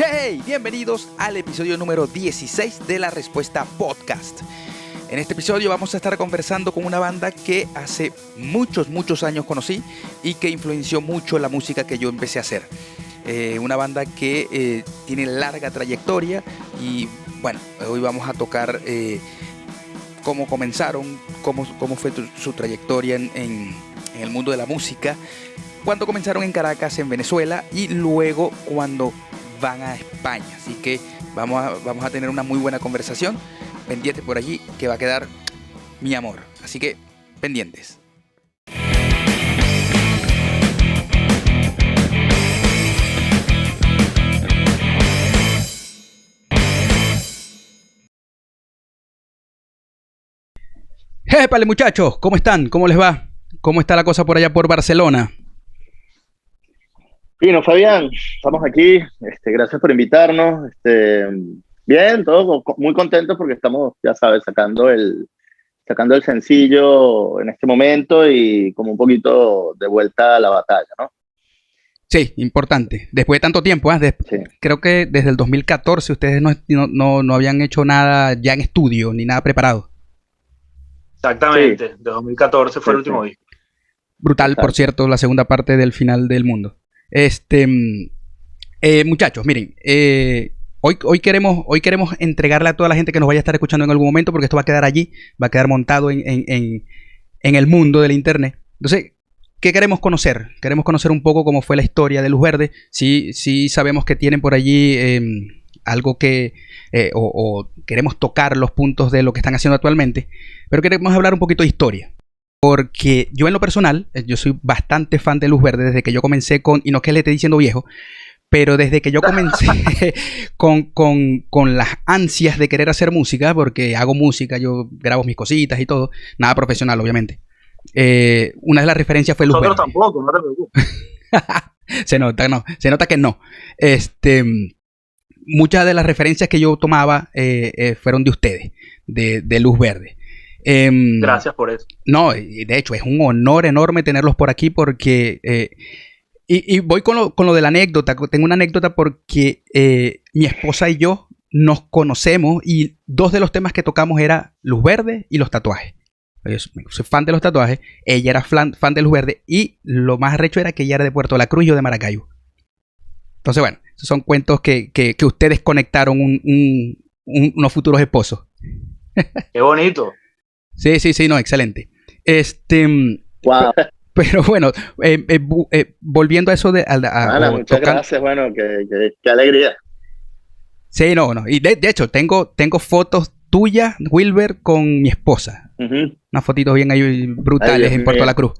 Hey, bienvenidos al episodio número 16 de La Respuesta Podcast. En este episodio vamos a estar conversando con una banda que hace muchos años conocí y que influenció mucho la música que yo empecé a hacer. Una banda que tiene larga trayectoria y bueno, hoy vamos a tocar cómo comenzaron, cómo fue su trayectoria en el mundo de la música, cuando comenzaron en Caracas, en Venezuela, y luego cuando van a España. Así que vamos a tener una muy buena conversación. Pendientes por allí, que va a quedar mi amor. Así que pendientes. ¡Épale, muchachos! ¿Cómo están? ¿Cómo les va? ¿Cómo está la cosa por allá por Barcelona? Fino, Fabián, estamos aquí. Gracias por invitarnos. Bien, todos muy contentos porque estamos, ya sabes, sacando el sencillo en este momento y como un poquito de vuelta a la batalla, ¿no? Sí, importante. Después de tanto tiempo, Sí. creo que desde el 2014 ustedes no habían hecho nada ya en estudio, ni nada preparado. Exactamente, Sí. de 2014 fue el último disco. Brutal, Exacto. por cierto, la segunda parte del Final del Mundo. Muchachos, miren, hoy queremos entregarle a toda la gente que nos vaya a estar escuchando en algún momento, porque esto va a quedar allí, va a quedar montado en el mundo del internet. Entonces, ¿qué queremos conocer? Queremos conocer un poco cómo fue la historia de Luz Verde. Sí sabemos que tienen por allí algo que o queremos tocar los puntos de lo que están haciendo actualmente, pero queremos hablar un poquito de historia. Porque yo en lo personal, yo soy bastante fan de Luz Verde desde que yo comencé y no es que le esté diciendo viejo, pero desde que yo comencé con las ansias de querer hacer música, porque hago música, yo grabo mis cositas y todo, nada profesional obviamente. Una de las referencias fue Luz Verde. Nosotros tampoco, no te preocupes. Se nota que no. Muchas de las referencias que yo tomaba fueron de ustedes, de Luz Verde. Gracias por eso. No, de hecho es un honor enorme tenerlos por aquí porque y voy con lo de la anécdota. Tengo una anécdota porque mi esposa y yo nos conocemos y dos de los temas que tocamos era Luz Verde y los tatuajes. Yo soy fan de los tatuajes, ella era fan de Luz Verde y lo más arrecho era que ella era de Puerto La Cruz y yo de Maracaibo. Entonces bueno, esos son cuentos que ustedes conectaron unos futuros esposos. Qué bonito. Sí, no, excelente. Wow. Pero bueno, volviendo a eso Muchas gracias, bueno, qué alegría. Sí, no. Y de hecho, tengo fotos tuyas, Wilber, con mi esposa. Uh-huh. Unas fotitos bien ahí brutales en Puerto La Cruz.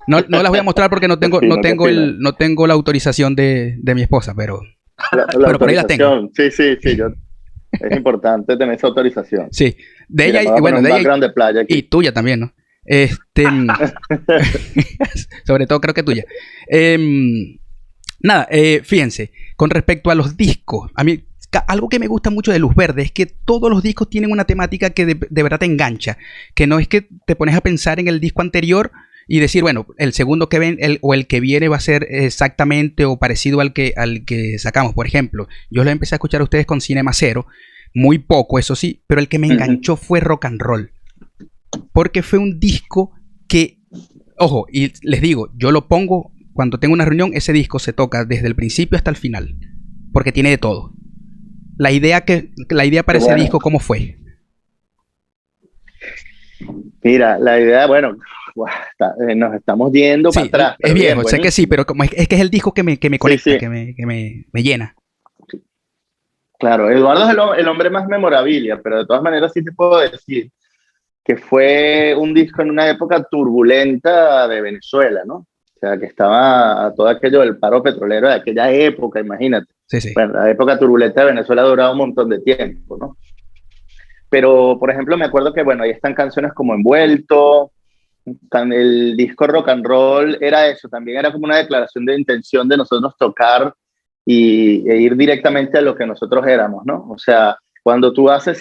No las voy a mostrar porque no tengo la autorización de mi esposa, pero por ahí las tengo. Sí, es importante tener esa autorización. Sí, de Mira, ella y bueno, un de background ella de playa aquí. y tuya también, ¿no? Sobre todo creo que tuya. Fíjense, con respecto a los discos, a mí algo que me gusta mucho de Luz Verde es que todos los discos tienen una temática que de verdad te engancha, que no es que te pones a pensar en el disco anterior y decir, bueno, el segundo que ven o el que viene va a ser exactamente o parecido al que sacamos. Por ejemplo, yo lo empecé a escuchar a ustedes con Cinema Cero, muy poco, eso sí, pero el que me enganchó fue Rock and Roll, porque fue un disco que, ojo, y les digo, yo lo pongo cuando tengo una reunión, ese disco se toca desde el principio hasta el final, porque tiene de todo. La idea para ese disco, ¿cómo fue? Mira, la idea, bueno, nos estamos yendo sí, para atrás. Es viejo, bien, sé que sí, pero es que es el disco que me conecta, sí. que me llena. Claro, Eduardo es el hombre más memorabilia, pero de todas maneras sí te puedo decir que fue un disco en una época turbulenta de Venezuela, ¿no? O sea, que estaba todo aquello del paro petrolero de aquella época, imagínate. Sí. Bueno, la época turbulenta de Venezuela ha durado un montón de tiempo, ¿no? Pero, por ejemplo, me acuerdo que, bueno, ahí están canciones como Envuelto, el disco Rock and Roll era eso, también era como una declaración de intención de nosotros tocar e ir directamente a lo que nosotros éramos, ¿no? O sea, cuando tú hacemos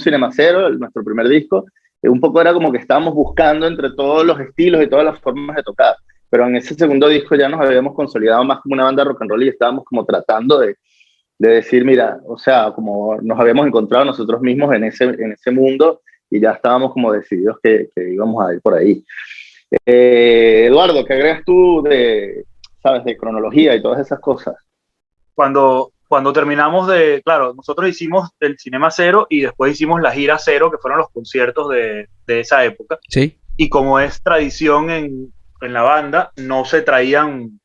Cinema Cero, nuestro primer disco, un poco era como que estábamos buscando entre todos los estilos y todas las formas de tocar. pero en ese segundo disco ya nos habíamos consolidado más como una banda rock and roll y estábamos como tratando de decir, mira, o sea, como nos habíamos encontrado nosotros mismos en ese mundo y ya estábamos como decididos que íbamos a ir por ahí. Eduardo, ¿qué agregas tú sabes, de cronología y todas esas cosas? Cuando terminamos claro, nosotros hicimos el Cinema Cero y después hicimos la gira Cero, que fueron los conciertos de esa época. Sí. Y como es tradición en la banda, no se traían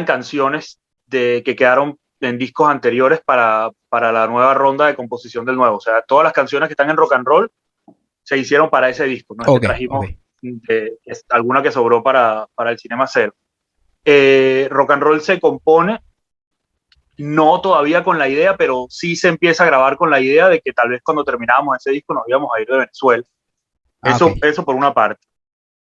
canciones que quedaron en discos anteriores para la nueva ronda de composición del nuevo. O sea, todas las canciones que están en Rock and Roll se hicieron para ese disco. No es que trajimos alguna que sobró para el Cinema Cero. Rock and Roll se compone, no todavía con la idea, pero sí se empieza a grabar con la idea de que tal vez cuando terminábamos ese disco nos íbamos a ir de Venezuela. Eso por una parte.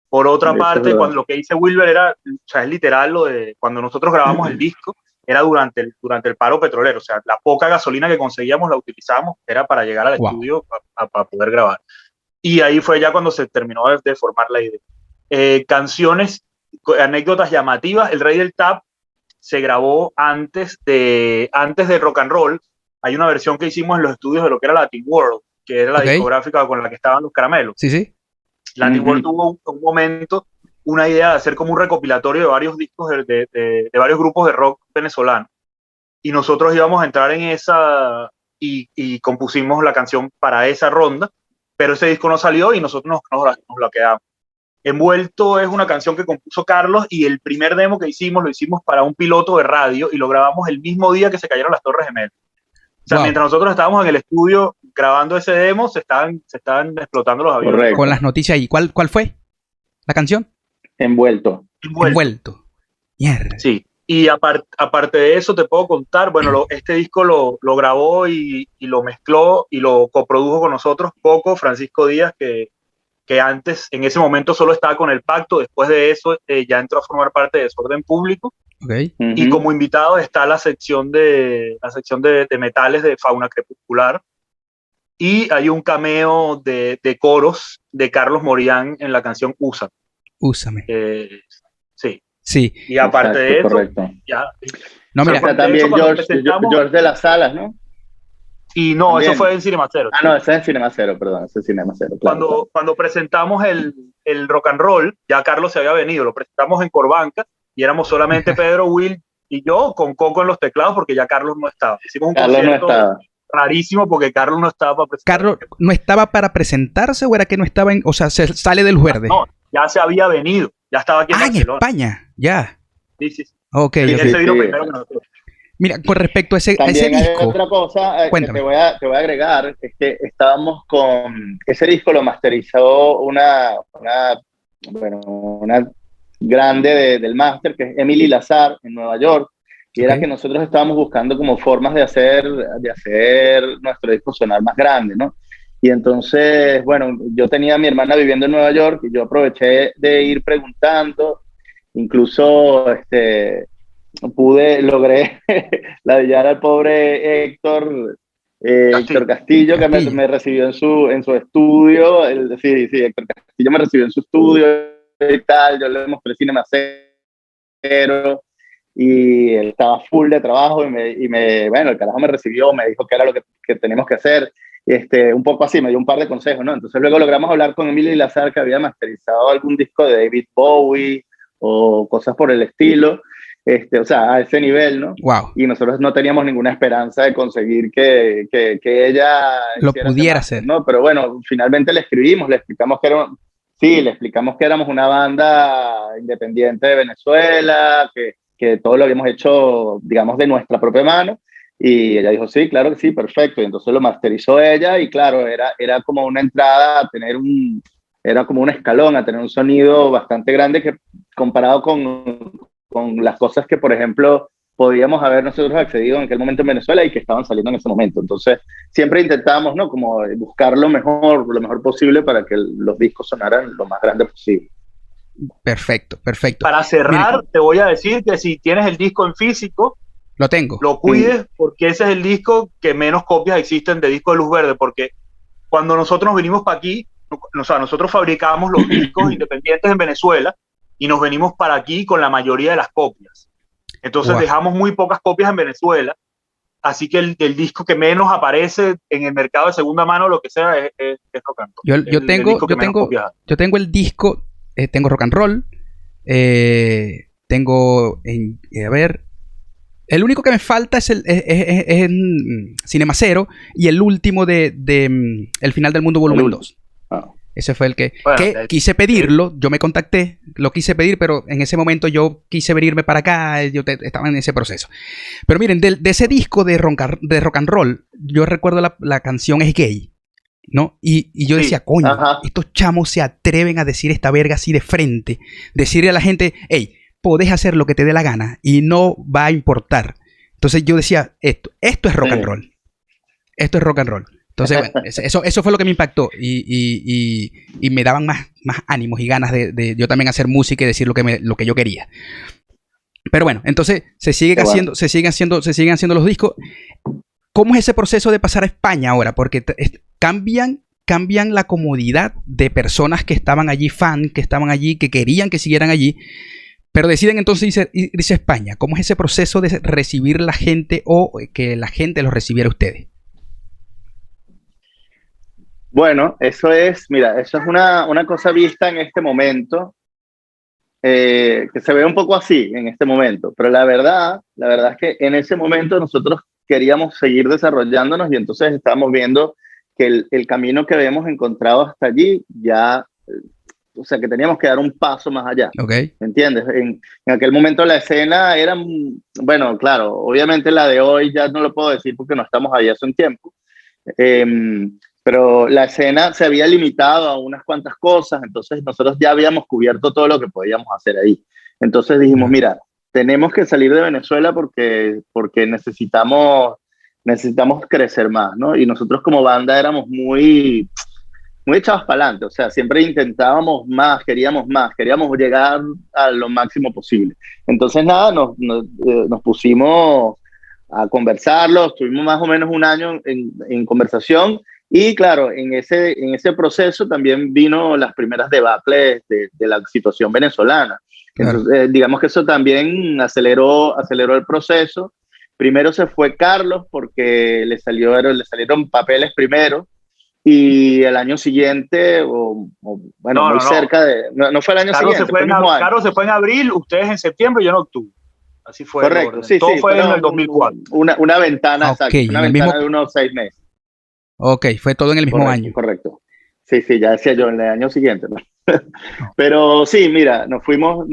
Por otra parte, cuando lo que dice Wilber era, o sea, es literal lo de cuando nosotros grabamos el disco, era durante el paro petrolero. O sea, la poca gasolina que conseguíamos la utilizamos, era para llegar al estudio para poder grabar. Y ahí fue ya cuando se terminó de formar la idea. Canciones, anécdotas llamativas. El Rey del Tap se grabó antes de Rock and Roll. Hay una versión que hicimos en los estudios de lo que era Latin World, que era la discográfica con la que estaban los Caramelos. Sí, sí. Latin World tuvo un momento una idea de hacer como un recopilatorio de varios discos de varios grupos de rock venezolano. Y nosotros íbamos a entrar en esa y compusimos la canción para esa ronda, pero ese disco no salió y nosotros nos la quedamos. Envuelto es una canción que compuso Carlos y el primer demo que hicimos lo hicimos para un piloto de radio y lo grabamos el mismo día que se cayeron las Torres Gemelas. O sea, mientras nosotros estábamos en el estudio grabando ese demo, se estaban explotando los aviones. Correcto. Con las noticias ahí. ¿Cuál fue la canción? Envuelto. Mierda. Sí. Y aparte de eso, te puedo contar, bueno, este disco lo grabó y lo mezcló y lo coprodujo con nosotros Coco Francisco Díaz, que antes, en ese momento, solo estaba con El Pacto. Después de eso, ya entró a formar parte de Desorden Público. Okay. Y como invitado está la sección de metales de Fauna Crepuscular. Y hay un cameo de coros de Carlos Morián en la canción Úsame. Sí. Sí. Y aparte de eso, correcto. ya. No, mira, está también George de las Salas, ¿no? Y no, también. Eso fue en Cinema Cero. No, ese es en Cinema Cero, perdón, ese es Cinema Cero. Claro, cuando presentamos el Rock and Roll, ya Carlos se había venido, lo presentamos en Corbanca y éramos solamente Pedro, Will y yo, con Coco en los teclados, porque ya Carlos no estaba. Hicimos un concierto rarísimo porque Carlos no estaba para presentarse. ¿Carlos no estaba para presentarse o era que no estaba o sea, se sale del verde? No, ya se había venido, ya estaba aquí en Barcelona. En España, ya. Sí. Ok. Él vino primero que nosotros. Mira, con respecto a ese disco. Hay otra cosa que te voy a agregar, es que estábamos con ese disco, lo masterizó una grande del máster, que es Emily Lazar, en Nueva York, y era que nosotros estábamos buscando como formas de hacer nuestro disco sonar más grande, ¿no? Y entonces, bueno, yo tenía a mi hermana viviendo en Nueva York y yo aproveché de ir preguntando, incluso logré ladillar al pobre Héctor Castillo, que me recibió en su estudio. Héctor Castillo me recibió en su estudio y tal. Yo le mostré Cinema Cero y él estaba full de trabajo bueno, el carajo me recibió, me dijo que era lo que teníamos que hacer. Un poco así, me dio un par de consejos, ¿no? Entonces luego logramos hablar con Emily Lazar, que había masterizado algún disco de David Bowie o cosas por el estilo. O sea, a ese nivel, ¿no? Wow. Y nosotros no teníamos ninguna esperanza de conseguir que ella lo pudiera hacer, ¿no? Pero bueno, finalmente le explicamos que éramos una banda independiente de Venezuela, que todo lo habíamos hecho, digamos, de nuestra propia mano, y ella dijo, sí, claro que sí, perfecto, y entonces lo masterizó ella, y claro, era como una entrada a tener era como un escalón, a tener un sonido bastante grande que comparado con las cosas que, por ejemplo, podíamos haber nosotros accedido en aquel momento en Venezuela y que estaban saliendo en ese momento. Entonces, siempre intentábamos, ¿no? Como buscar lo mejor posible para que los discos sonaran lo más grande posible. Perfecto. Para cerrar, te voy a decir que si tienes el disco en físico, lo tengo. Lo cuides, porque ese es el disco que menos copias existen de Disco de Luz Verde, porque cuando nosotros nos vinimos para aquí, o sea, nosotros fabricábamos los discos independientes en Venezuela, y nos venimos para aquí con la mayoría de las copias. Entonces dejamos muy pocas copias en Venezuela, así que el disco que menos aparece en el mercado de segunda mano, lo que sea, es rock and roll. Yo tengo el disco, tengo rock and roll, tengo, a ver, el único que me falta es Cinema Cero y el último de El Final del Mundo Volumen 2. Ese fue el que quise pedirlo, yo me contacté, lo quise pedir, pero en ese momento yo quise venirme para acá, yo estaba en ese proceso. Pero miren, de ese disco de rock and roll, yo recuerdo la canción Es Gay, ¿no? Y yo decía, coño, estos chamos se atreven a decir esta verga así de frente, decirle a la gente, hey, podés hacer lo que te dé la gana y no va a importar. Entonces yo decía, esto es rock and roll. Esto es rock and roll. Entonces, bueno, eso fue lo que me impactó y me daban más ánimos y ganas de yo también hacer música y decir lo que yo quería. Pero bueno, entonces se siguen haciendo los discos. ¿Cómo es ese proceso de pasar a España ahora? Porque cambian la comodidad de personas que estaban allí, que estaban allí, que querían que siguieran allí, pero deciden entonces irse a España. ¿Cómo es ese proceso de recibir la gente o que la gente los recibiera a ustedes? Bueno, eso es una cosa vista en este momento, que se ve un poco así en este momento, pero la verdad es que en ese momento nosotros queríamos seguir desarrollándonos y entonces estábamos viendo que el camino que habíamos encontrado hasta allí ya, o sea, que teníamos que dar un paso más allá. Okay. ¿Me entiendes? En aquel momento la escena era, bueno, claro, obviamente la de hoy ya no lo puedo decir porque no estamos allá hace un tiempo, pero la escena se había limitado a unas cuantas cosas, entonces nosotros ya habíamos cubierto todo lo que podíamos hacer ahí. Entonces dijimos, mira, tenemos que salir de Venezuela porque necesitamos crecer más, ¿no? Y nosotros como banda éramos muy echados para adelante, o sea, siempre intentábamos más, queríamos llegar a lo máximo posible. Entonces nada, nos pusimos a conversarlo, estuvimos más o menos un año en conversación. Y claro, en ese proceso también vino las primeras debacles de la situación venezolana. Claro. Entonces, digamos que eso también aceleró el proceso. Primero se fue Carlos porque le salieron papeles primero y el año siguiente, cerca de... No fue el año Carlos siguiente, Carlos se fue en abril, ustedes en septiembre y yo en octubre. Así fue. Correcto, sí. Todo fue en el 2004. Una ventana, exacto, una ventana de unos 6 meses. Ok, fue todo en el mismo año. Correcto. Sí, ya decía yo, en el año siguiente, ¿no? Pero sí, mira, nos fuimos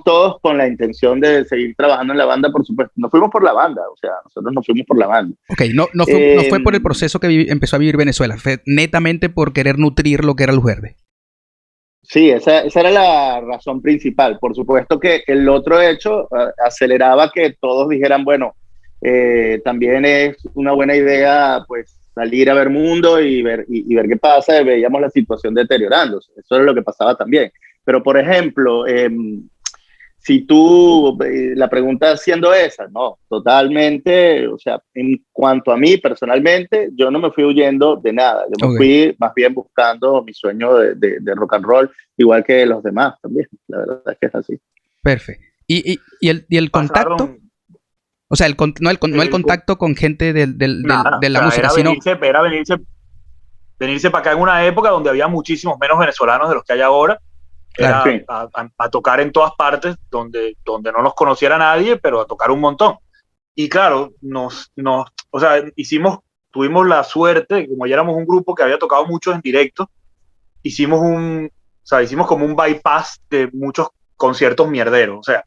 todos con la intención de seguir trabajando en la banda, por supuesto. Nos fuimos por la banda, o sea, nosotros nos fuimos por la banda. Ok, no fue por el proceso que empezó a vivir Venezuela, fue netamente por querer nutrir lo que era Luz Verde. Sí, esa era la razón principal. Por supuesto que el otro hecho aceleraba que todos dijeran, bueno, también es una buena idea, pues, salir a ver mundo y ver qué pasa. Veíamos la situación deteriorándose. Eso era lo que pasaba también. Pero, por ejemplo, si la pregunta siendo esa, no, totalmente, o sea, en cuanto a mí personalmente, yo no me fui huyendo de nada. Yo me fui más bien buscando mi sueño de rock and roll, igual que los demás también. La verdad es que es así. Perfecto. ¿Y el contacto? O sea, no el contacto con gente de la música, sino... Era venirse para acá en una época donde había muchísimos menos venezolanos de los que hay ahora. Claro, era a tocar en todas partes donde no nos conociera nadie, pero a tocar un montón. Y claro, tuvimos la suerte, como ya éramos un grupo que había tocado mucho en directo, hicimos como un bypass de muchos conciertos mierderos, o sea,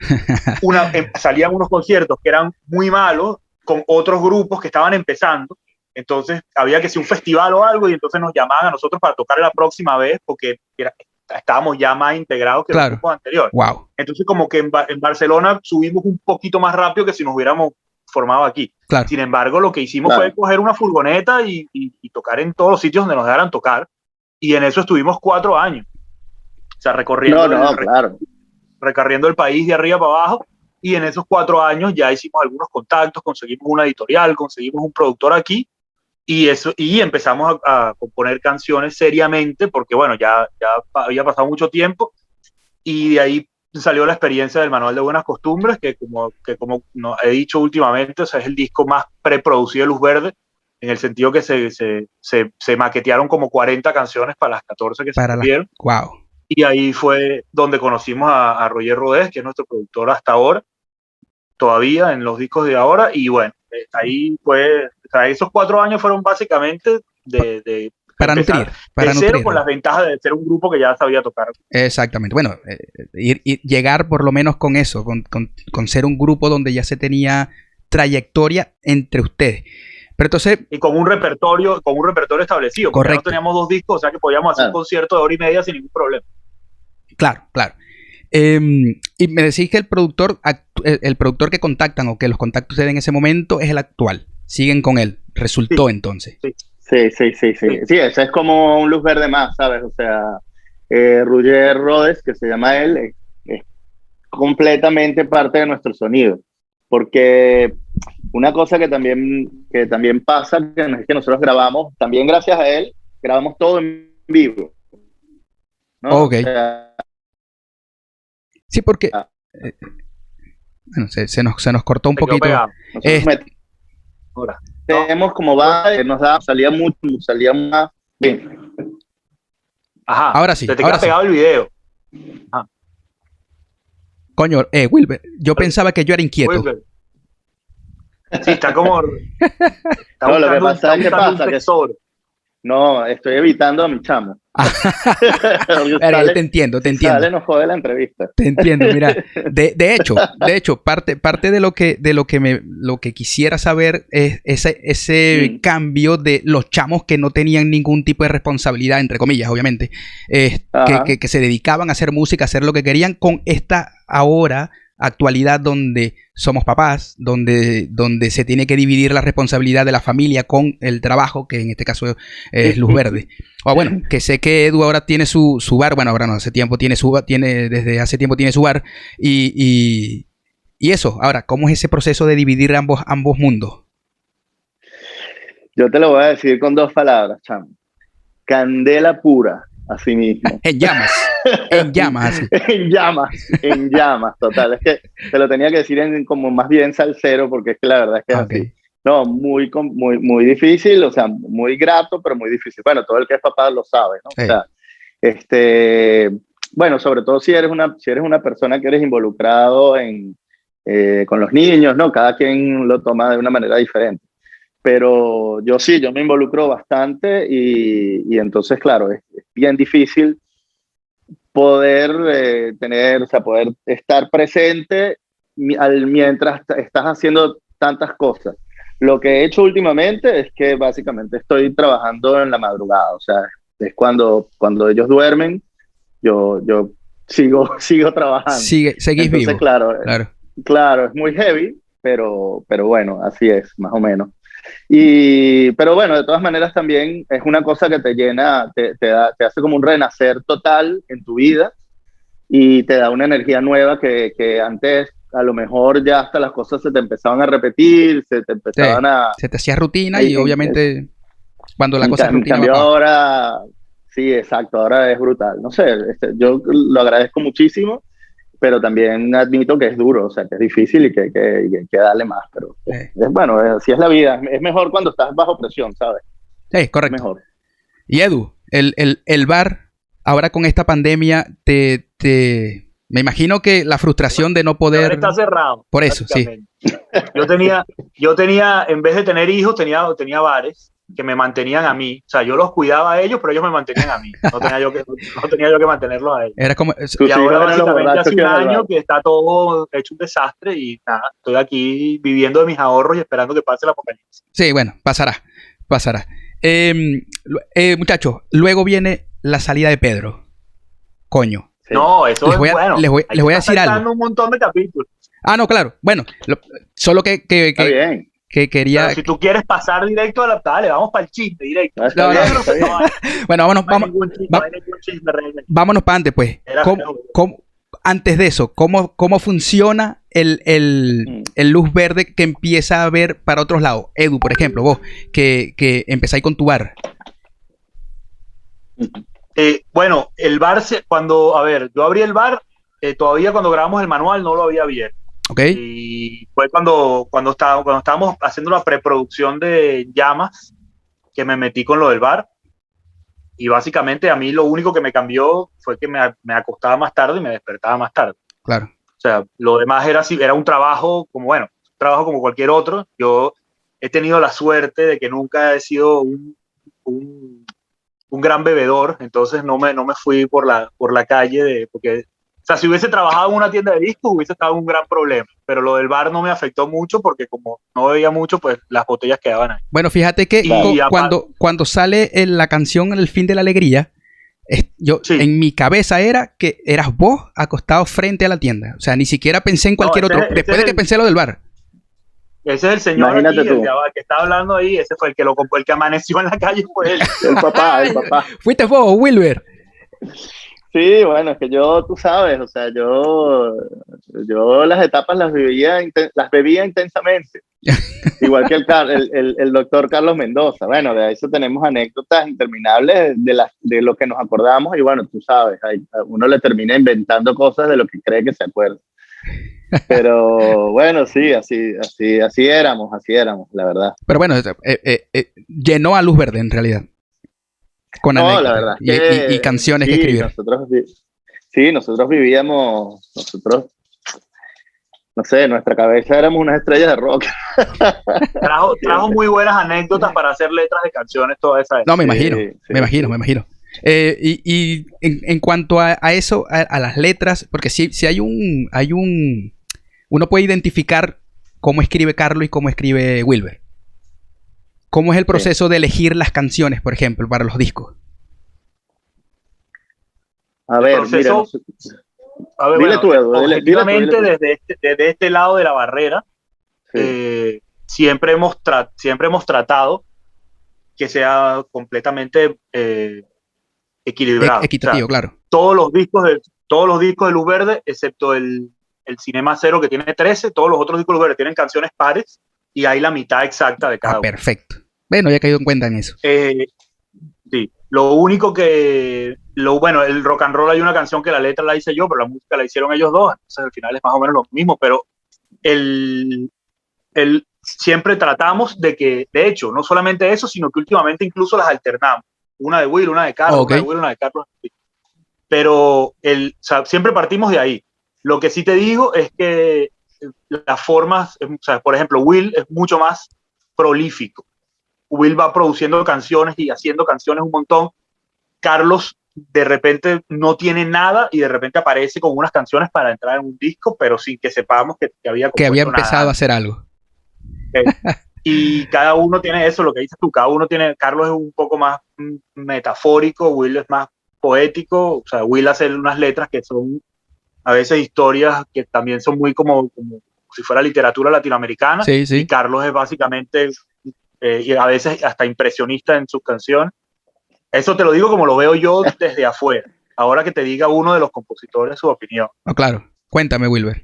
salían unos conciertos que eran muy malos con otros grupos que estaban empezando, entonces había que ser un festival o algo y entonces nos llamaban a nosotros para tocar la próxima vez porque estábamos ya más integrados que los grupos anteriores. Wow. Entonces como que en Barcelona subimos un poquito más rápido que si nos hubiéramos formado aquí. Claro. Sin embargo, lo que hicimos fue coger una furgoneta y tocar en todos los sitios donde nos dejaran tocar, y en eso estuvimos 4 años. O sea, recorriendo el país de arriba para abajo, y en esos 4 años ya hicimos algunos contactos, conseguimos una editorial, conseguimos un productor aquí, y empezamos a componer canciones seriamente, porque bueno, ya había pasado mucho tiempo, y de ahí salió la experiencia del Manual de Buenas Costumbres, que como no, he dicho últimamente, o sea, es el disco más preproducido de Luz Verde, en el sentido que se maquetearon como 40 canciones para las 14 que se hicieron. Wow. Y ahí fue donde conocimos a Roger Rodés, que es nuestro productor hasta ahora, todavía en los discos de ahora. Y bueno, ahí fue, o sea, esos 4 años fueron básicamente para nutrir. Cero, con las ventajas de ser un grupo que ya sabía tocar. Exactamente. Bueno, llegar por lo menos con eso, con ser un grupo donde ya se tenía trayectoria entre ustedes. Pero entonces, y con un repertorio establecido. Correcto. No teníamos 2 discos, o sea que podíamos hacer un concierto de 1 hora y media sin ningún problema. Claro. Y me decís que el productor que contactan o que los contacta usted en ese momento es el actual. Siguen con él. Resultó sí. Entonces. Sí. Sí, ese es como un Luz Verde más, ¿sabes? O sea, Roger Rodés, que se llama él, es completamente parte de nuestro sonido. Porque una cosa que también pasa, que es que nosotros grabamos, también gracias a él, grabamos todo en vivo, ¿no? Ok. O sea, sí, porque bueno, se nos cortó un poquito. Tenemos como base, nos da, salía más bien. Ajá, ahora sí. Se te queda pegado el video. Ajá. Coño, Wilber, yo pensaba que yo era inquieto. Wilber. Sí, está como... no, lo que pasa es que no, estoy evitando a mi chamo. Yo te entiendo. Sale, nos jode la entrevista. Te entiendo, mira. De hecho, parte de lo que quisiera saber es ese cambio de los chamos que no tenían ningún tipo de responsabilidad, entre comillas, obviamente, que se dedicaban a hacer música, a hacer lo que querían, con esta ahora actualidad donde somos papás, donde se tiene que dividir la responsabilidad de la familia con el trabajo, que en este caso es Luz Verde. O bueno, que sé que Edu ahora tiene su bar, bueno, ahora no, desde hace tiempo tiene su bar, y eso. Ahora, ¿cómo es ese proceso de dividir ambos mundos? Yo te lo voy a decir con 2 palabras, chamo. Candela pura. Así mismo. En llamas. Así. en llamas, total. Es que te lo tenía que decir como más bien salsero, porque es que la verdad es que es así. No, muy difícil, o sea, muy grato, pero muy difícil. Bueno, todo el que es papá lo sabe, ¿no? Sí. O sea, bueno, sobre todo si eres una persona que eres involucrado con los niños, ¿no? Cada quien lo toma de una manera diferente. Pero yo me involucro bastante y entonces, claro, es bien difícil poder poder estar presente mientras estás haciendo tantas cosas. Lo que he hecho últimamente es que básicamente estoy trabajando en la madrugada, o sea, es cuando ellos duermen, yo sigo trabajando. Seguís vivo. Claro, es muy heavy, pero bueno, así es, más o menos. Pero bueno, de todas maneras también es una cosa que te llena, te hace como un renacer total en tu vida y te da una energía nueva que antes a lo mejor ya hasta las cosas se te empezaban a repetir, se te hacía rutina y obviamente cuando la cosa es rutina. En cambio ahora, sí, exacto, ahora es brutal. No sé, yo lo agradezco muchísimo, pero también admito que es duro, o sea, que es difícil y que hay que darle más, pero bueno, así es la vida, es mejor cuando estás bajo presión, ¿sabes? Sí, correcto. Es mejor. Y Edu, el bar, ahora con esta pandemia, me imagino que la frustración de no poder... El bar está cerrado. Por eso, sí. Yo tenía, en vez de tener hijos, tenía bares que me mantenían a mí. O sea, yo los cuidaba a ellos, pero ellos me mantenían a mí. No tenía yo que mantenerlos a ellos. Era como... Y ahora básicamente hace un año que está todo hecho un desastre y nada, estoy aquí viviendo de mis ahorros y esperando que pase la apocalipsis. Sí, bueno, pasará. Muchachos, luego viene la salida de Pedro. Coño. Sí. No, eso es bueno. Les voy a decir algo. Un montón de capítulos. No, claro. Bueno, solo que quería... Pero si tú quieres pasar directo a la... Dale, vamos para el chisme directo. Bueno, vámonos para antes, pues. Antes de eso, ¿cómo funciona el Luz Verde que empieza a ver para otros lados? Edu, por ejemplo, vos, que empezáis con tu bar. Bueno, el bar, yo abrí el bar todavía cuando grabamos el manual no lo había abierto. Okay. Y fue cuando estábamos haciendo la preproducción de Llamas que me metí con lo del bar. Y básicamente a mí lo único que me cambió fue que me acostaba más tarde y me despertaba más tarde. Claro. O sea, lo demás era un trabajo trabajo como cualquier otro. Yo he tenido la suerte de que nunca he sido un gran bebedor, entonces no me fui por la calle porque, o sea, si hubiese trabajado en una tienda de discos hubiese estado un gran problema, pero lo del bar no me afectó mucho porque como no bebía mucho, pues las botellas quedaban ahí. Bueno, fíjate que cuando sale la canción El fin de la alegría, en mi cabeza era que eras vos acostado frente a la tienda. O sea, ni siquiera pensé en cualquier otro. Después de que pensé lo del bar. Ese es el señor aquí, el que está hablando ahí. Ese fue el que amaneció en la calle, fue él. El papá. ¿Fuiste vos, Wilber? Sí, bueno, es que tú sabes, o sea, yo las etapas las bebía intensamente. Igual que el doctor Carlos Mendoza. Bueno, de eso tenemos anécdotas interminables de lo que nos acordamos y bueno, tú sabes, uno le termina inventando cosas de lo que cree que se acuerda. Pero bueno, sí, así éramos, la verdad. Pero bueno, llenó a Luz Verde en realidad. Con anécdotas, la verdad y canciones que escribieron. Nosotros vivíamos, no sé, en nuestra cabeza éramos unas estrellas de rock. Trajo muy buenas anécdotas para hacer letras de canciones toda esa época. No, me imagino. Y en cuanto a eso, a las letras, porque si hay uno puede identificar cómo escribe Carlos y cómo escribe Wilber. ¿Cómo es el proceso de elegir las canciones, por ejemplo, para los discos? A ver, dile tú, Edu. Objetivamente, desde este lado de la barrera, siempre hemos tratado que sea completamente equilibrado. Equitativo, claro. Todos los discos de Luz Verde, excepto el Cinema Cero, que tiene 13, todos los otros discos de Luz Verde tienen canciones pares y hay la mitad exacta de cada uno. Perfecto. Bueno, ya he caído en cuenta en eso. Sí. Lo único el rock and roll hay una canción que la letra la hice yo, pero la música la hicieron ellos dos, entonces al final es más o menos lo mismo, pero siempre tratamos de que, de hecho, no solamente eso, sino que últimamente incluso las alternamos. Una de Will, una de Carlos, una de Will, una de Carlos. Pero siempre partimos de ahí. Lo que sí te digo es que las formas, o sea, por ejemplo, Will es mucho más prolífico. Will va produciendo canciones y haciendo canciones un montón. Carlos de repente no tiene nada y de repente aparece con unas canciones para entrar en un disco, pero sin que sepamos que había empezado a hacer algo. Y cada uno tiene eso, lo que dices tú, Carlos es un poco más metafórico, Will es más poético, o sea, Will hace unas letras que son a veces historias que también son muy como si fuera literatura latinoamericana, sí. Y Carlos es básicamente y a veces hasta impresionista en sus canciones. Eso te lo digo como lo veo yo desde afuera. Ahora que te diga uno de los compositores su opinión. No, claro. Cuéntame, Wilber.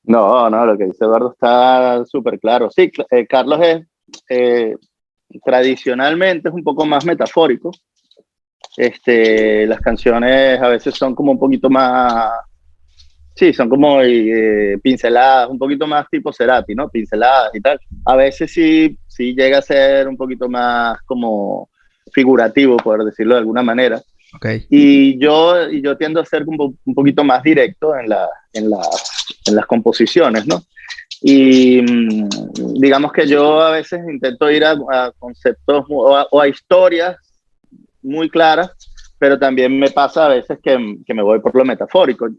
No, lo que dice Eduardo está súper claro. Sí, Carlos es tradicionalmente es un poco más metafórico. Las canciones a veces son como un poquito más... Sí, son como pinceladas, un poquito más tipo Cerati, ¿no? Pinceladas y tal. A veces sí llega a ser un poquito más como figurativo, por decirlo de alguna manera. Okay. Y yo tiendo a ser un poquito más directo en las composiciones, ¿no? Y digamos que yo a veces intento ir a conceptos o a historias muy claras, pero también me pasa a veces que me voy por lo metafórico.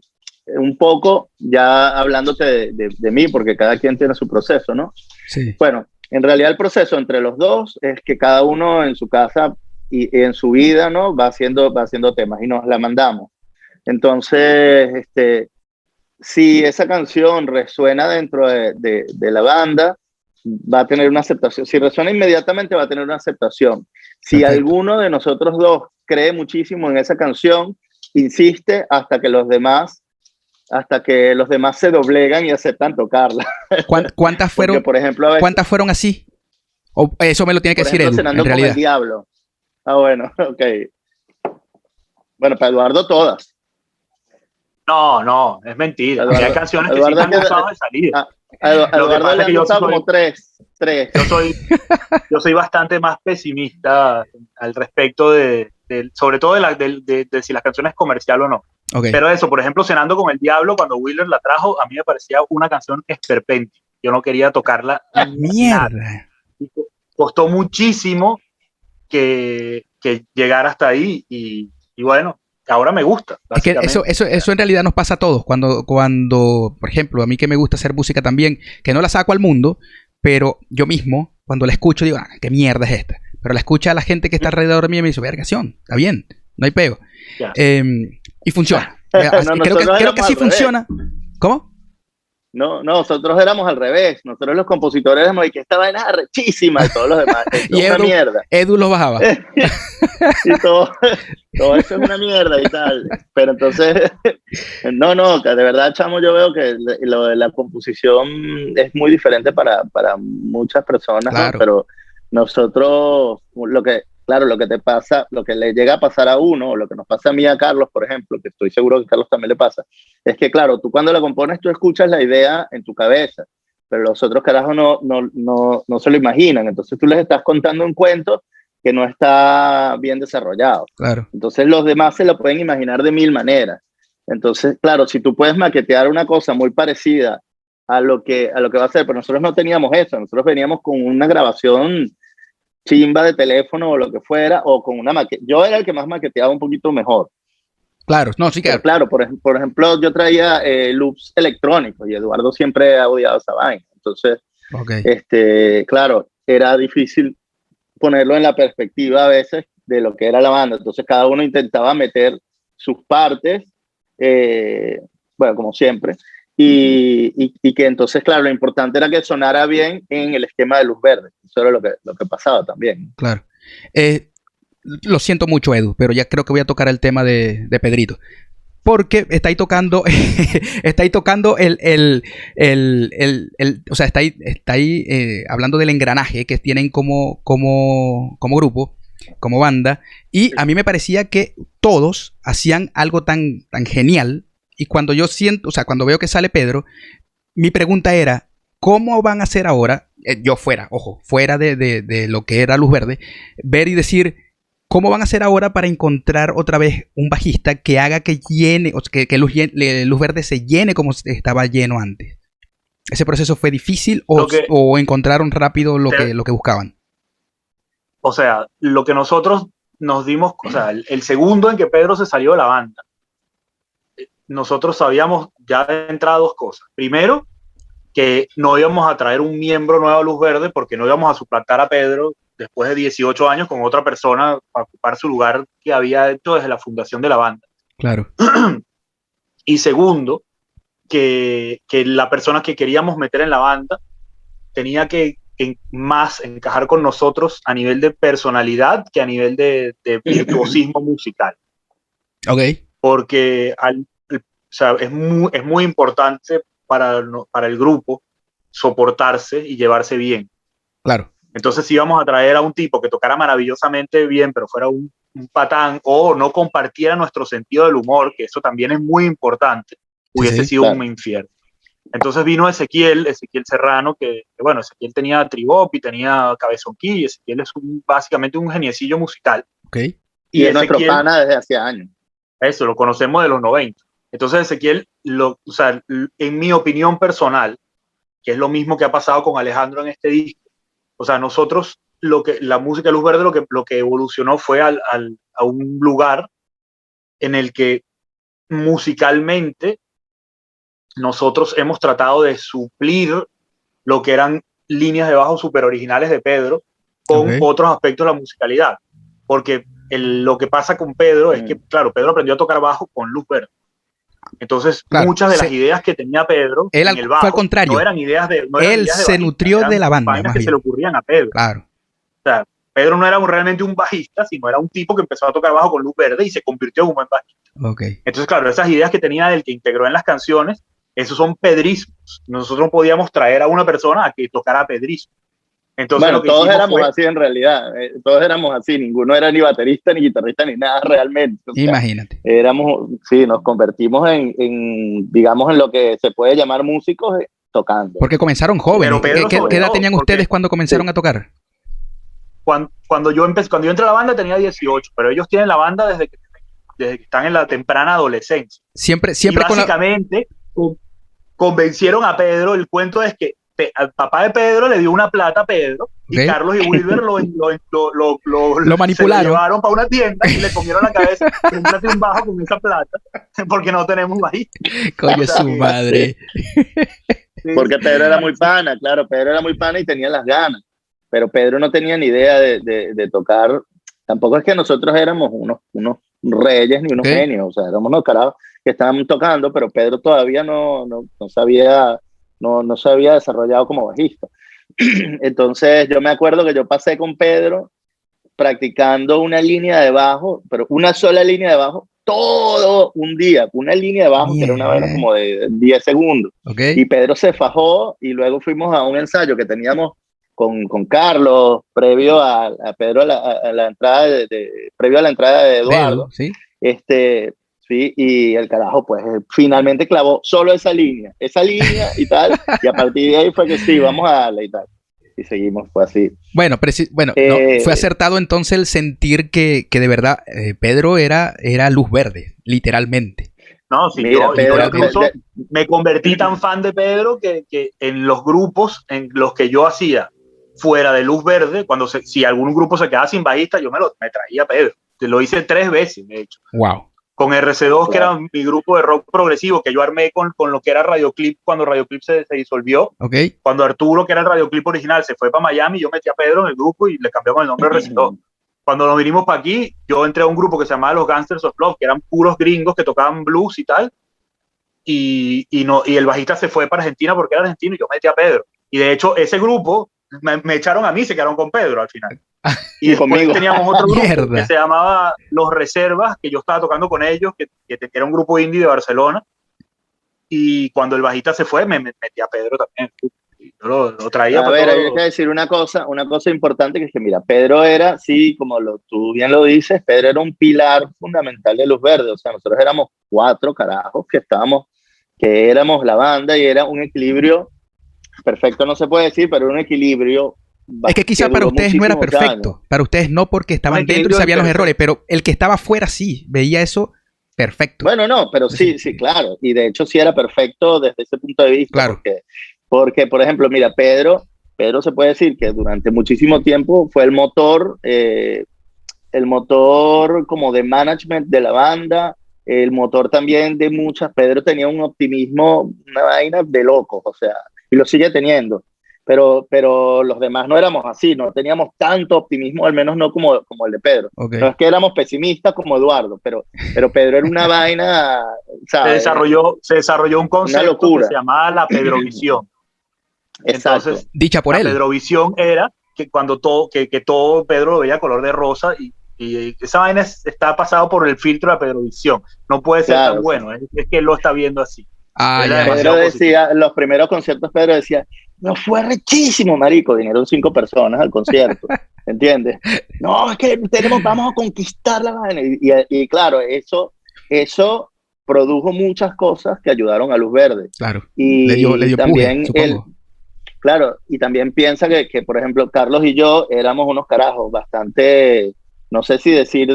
Un poco ya hablándote de mí, porque cada quien tiene su proceso, ¿no? Sí. Bueno, en realidad el proceso entre los dos es que cada uno en su casa y en su vida, ¿no? Va haciendo temas y nos la mandamos. Entonces, si esa canción resuena dentro de la banda, va a tener una aceptación. Si resuena inmediatamente, va a tener una aceptación. Si Perfecto. alguno de nosotros dos cree muchísimo en esa canción, insiste hasta que los demás se doblegan y aceptan tocarla. ¿Cuántas fueron? Porque, por ejemplo, a veces, ¿cuántas fueron así? O eso me lo tiene que decir Edu, Cenando en realidad. con el Diablo. Ah, bueno, ok. Bueno, para Eduardo todas. No, es mentira. Hay canciones que sí me han gustado de salida. Lo que pasa es que yo soy como tres. Yo soy bastante más pesimista al respecto sobre todo de si la canción es comercial o no. Okay. Pero eso, por ejemplo, Cenando con el Diablo, cuando Wheeler la trajo, a mí me parecía una canción esperpéntica. Yo no quería tocarla. ¡Mierda! Costó muchísimo que llegara hasta ahí y bueno, ahora me gusta. Es que eso en realidad nos pasa a todos. Cuando, por ejemplo, a mí que me gusta hacer música también, que no la saco al mundo, pero yo mismo, cuando la escucho, digo, ¿qué mierda es esta? Pero la escucha a la gente que está alrededor de mí y me dice, vergación, está bien, no hay pego. Y funciona. Creo que así funciona. ¿Cómo? No, nosotros éramos al revés. Nosotros los compositores éramos y que esta vaina es arrechísima y todos los demás. Y es una mierda. Edu los bajaba. Y todo eso es una mierda y tal. Pero entonces, no, de verdad, chamo, yo veo que lo de la composición es muy diferente para muchas personas, claro. ¿No? Pero nosotros, lo que te pasa, lo que le llega a pasar a uno, o lo que nos pasa a mí, a Carlos, por ejemplo, que estoy seguro que a Carlos también le pasa, es que, claro, tú cuando la compones, tú escuchas la idea en tu cabeza, pero los otros carajos no se lo imaginan. Entonces tú les estás contando un cuento que no está bien desarrollado. Claro. Entonces los demás se lo pueden imaginar de mil maneras. Entonces, claro, si tú puedes maquetear una cosa muy parecida a lo que va a ser, pero nosotros no teníamos eso, nosotros veníamos con una grabación chimba de teléfono o lo que fuera, o con una maqueta. Yo era el que más maqueteaba un poquito mejor. Claro, no, sí, claro. Claro, por ejemplo, yo traía loops electrónicos y Eduardo siempre ha odiado esa vaina. Entonces, claro, era difícil ponerlo en la perspectiva a veces de lo que era la banda. Entonces, cada uno intentaba meter sus partes, bueno, como siempre, y que entonces, claro, lo importante era que sonara bien en el esquema de luz verde. Eso era lo que pasaba también. Claro. Lo siento mucho, Edu, pero ya creo que voy a tocar el tema de Pedrito. Porque está ahí tocando, o sea, está ahí hablando del engranaje que tienen como grupo, como banda. Y a mí me parecía que todos hacían algo tan genial. Y cuando yo siento, o sea, cuando veo que sale Pedro, mi pregunta era, ¿cómo van a hacer ahora? Yo fuera de lo que era Luz Verde, ver y decir, ¿cómo van a hacer ahora para encontrar otra vez un bajista que haga que llene, o que Luz Verde se llene como estaba lleno antes? ¿Ese proceso fue difícil o encontraron rápido lo que buscaban? O sea, lo que nosotros nos dimos, o sea, el segundo en que Pedro se salió de la banda, nosotros sabíamos ya de entrada dos cosas. Primero, que no íbamos a traer un miembro nuevo a Luz Verde porque no íbamos a suplantar a Pedro después de 18 años con otra persona para ocupar su lugar que había hecho desde la fundación de la banda. Claro. Y segundo, que la persona que queríamos meter en la banda tenía que más encajar con nosotros a nivel de personalidad que a nivel de virtuosismo musical. Ok. Porque o sea, es muy importante para el grupo soportarse y llevarse bien. Claro. Entonces, si íbamos a traer a un tipo que tocara maravillosamente bien, pero fuera un patán, o no compartiera nuestro sentido del humor, que eso también es muy importante, hubiese sido un infierno. Entonces vino Ezequiel Serrano, que bueno, Ezequiel tenía tribop y tenía cabezón key, y Ezequiel es básicamente un geniecillo musical. Okay. Y es nuestro pana desde hace años. Eso, lo conocemos de los 90. Entonces Ezequiel, o sea, en mi opinión personal, que es lo mismo que ha pasado con Alejandro en este disco, o sea, nosotros, la música de Luz Verde lo que evolucionó fue a un lugar en el que musicalmente nosotros hemos tratado de suplir lo que eran líneas de bajo super originales de Pedro con otros aspectos de la musicalidad. Porque lo que pasa con Pedro es que, claro, Pedro aprendió a tocar bajo con Luz Verde. Entonces, muchas de las ideas que tenía Pedro en el bajo fue al contrario. No eran ideas de él se nutrió de la banda. Vainas que se le ocurrían a Pedro. Claro. O sea, Pedro no era realmente un bajista, sino era un tipo que empezó a tocar bajo con Luz Verde y se convirtió en un buen bajista. Okay. Entonces, claro, esas ideas que tenía él, que integró en las canciones, esos son pedrismos. Nosotros no podíamos traer a una persona a que tocara pedrismo. Entonces, bueno, todos éramos así en realidad, todos éramos así, ninguno era ni baterista, ni guitarrista, ni nada realmente. O sea, imagínate. Sí, nos convertimos en, digamos, en lo que se puede llamar músicos tocando. Porque comenzaron jóvenes. ¿Qué edad tenían ustedes cuando comenzaron a tocar? Cuando yo entré a la banda tenía 18, pero ellos tienen la banda desde que están en la temprana adolescencia. Siempre y básicamente convencieron a Pedro. El cuento es que al papá de Pedro le dio una plata a Pedro, y Carlos y Wilber lo manipularon. Se lo llevaron para una tienda y le comieron la cabeza. Cómprate un bajo con esa plata, porque no tenemos bajista. Coño, su madre. Porque Pedro era muy pana, claro, Pedro era muy pana y tenía las ganas, pero Pedro no tenía ni idea de tocar. Tampoco es que nosotros éramos unos reyes ni unos genios, o sea, éramos unos carajos que estaban tocando, pero Pedro todavía no se había desarrollado como bajista. Entonces yo me acuerdo que yo pasé con Pedro practicando una línea de bajo, pero una sola línea de bajo, todo un día, una línea de bajo que era una vaina como de 10 segundos. Y Pedro se fajó, y luego fuimos a un ensayo que teníamos con Carlos, previo a Pedro, a la entrada previo a la entrada de Eduardo. ¿Sí? Sí, y el carajo pues finalmente clavó solo esa línea y tal, y a partir de ahí fue que sí, vamos a darle y tal. Y seguimos, fue así. Bueno, fue acertado entonces el sentir que de verdad Pedro era luz verde, literalmente. No, sí, mira, yo incluso me convertí tan fan de Pedro que en los grupos en los que yo hacía fuera de luz verde, si algún grupo se quedaba sin bajista, yo me traía a Pedro. Lo hice 3 veces, de hecho. Wow. Con RC2, que era mi grupo de rock progresivo, que yo armé con lo que era Radioclip, cuando Radioclip se disolvió. Cuando Arturo, que era el Radioclip original, se fue para Miami, yo metí a Pedro en el grupo y le cambiamos el nombre a RC2. Cuando nos vinimos para aquí, yo entré a un grupo que se llamaba Los Gangsters of Love, que eran puros gringos que tocaban blues y tal, y el bajista se fue para Argentina porque era argentino, y yo metí a Pedro. Y de hecho, ese grupo me echaron a mí, se quedaron con Pedro al final. Y después teníamos otro grupo que se llamaba Los Reservas, que yo estaba tocando con ellos, que era un grupo indie de Barcelona. Y cuando el bajista se fue, me metí a Pedro también. Yo lo traía. A ver, hay que decir una cosa importante, que es que, mira, Pedro era, sí, como tú bien lo dices, Pedro era un pilar fundamental de Luz Verde. O sea, nosotros éramos 4 carajos que éramos la banda, y era un equilibrio perfecto, no se puede decir, pero un equilibrio. Es que quizá para ustedes no era perfecto, años. Para ustedes no, porque estaban dentro y sabían los errores, pero el que estaba afuera sí, veía eso perfecto. Bueno, no, pero sí, claro, y de hecho sí era perfecto desde ese punto de vista, claro. Porque por ejemplo, mira, Pedro se puede decir que durante muchísimo tiempo fue el motor como de management de la banda, el motor también de muchas. Pedro tenía un optimismo, una vaina de locos, o sea, y lo sigue teniendo. Pero los demás no éramos así, no teníamos tanto optimismo, al menos no como el de Pedro. No es que éramos pesimistas como Eduardo, pero Pedro era una vaina, ¿sabes? Se desarrolló un concepto que se llamaba la Pedrovisión. Exacto. Entonces, dicha por él. La Pedrovisión era que cuando todo Pedro lo veía color de rosa, y esa vaina está pasado por el filtro de la Pedrovisión. No puede ser tan bueno, es que él lo está viendo así. Pedro decía, los primeros conciertos, Pedro decía, no, fue rechísimo, marico, vinieron 5 personas al concierto, ¿entiendes? No, es que vamos a conquistar la vaina, y claro, eso produjo muchas cosas que ayudaron a Luz Verde. Claro, y le dio también puje, claro, y también piensa que, por ejemplo, Carlos y yo éramos unos carajos bastante, no sé si decir,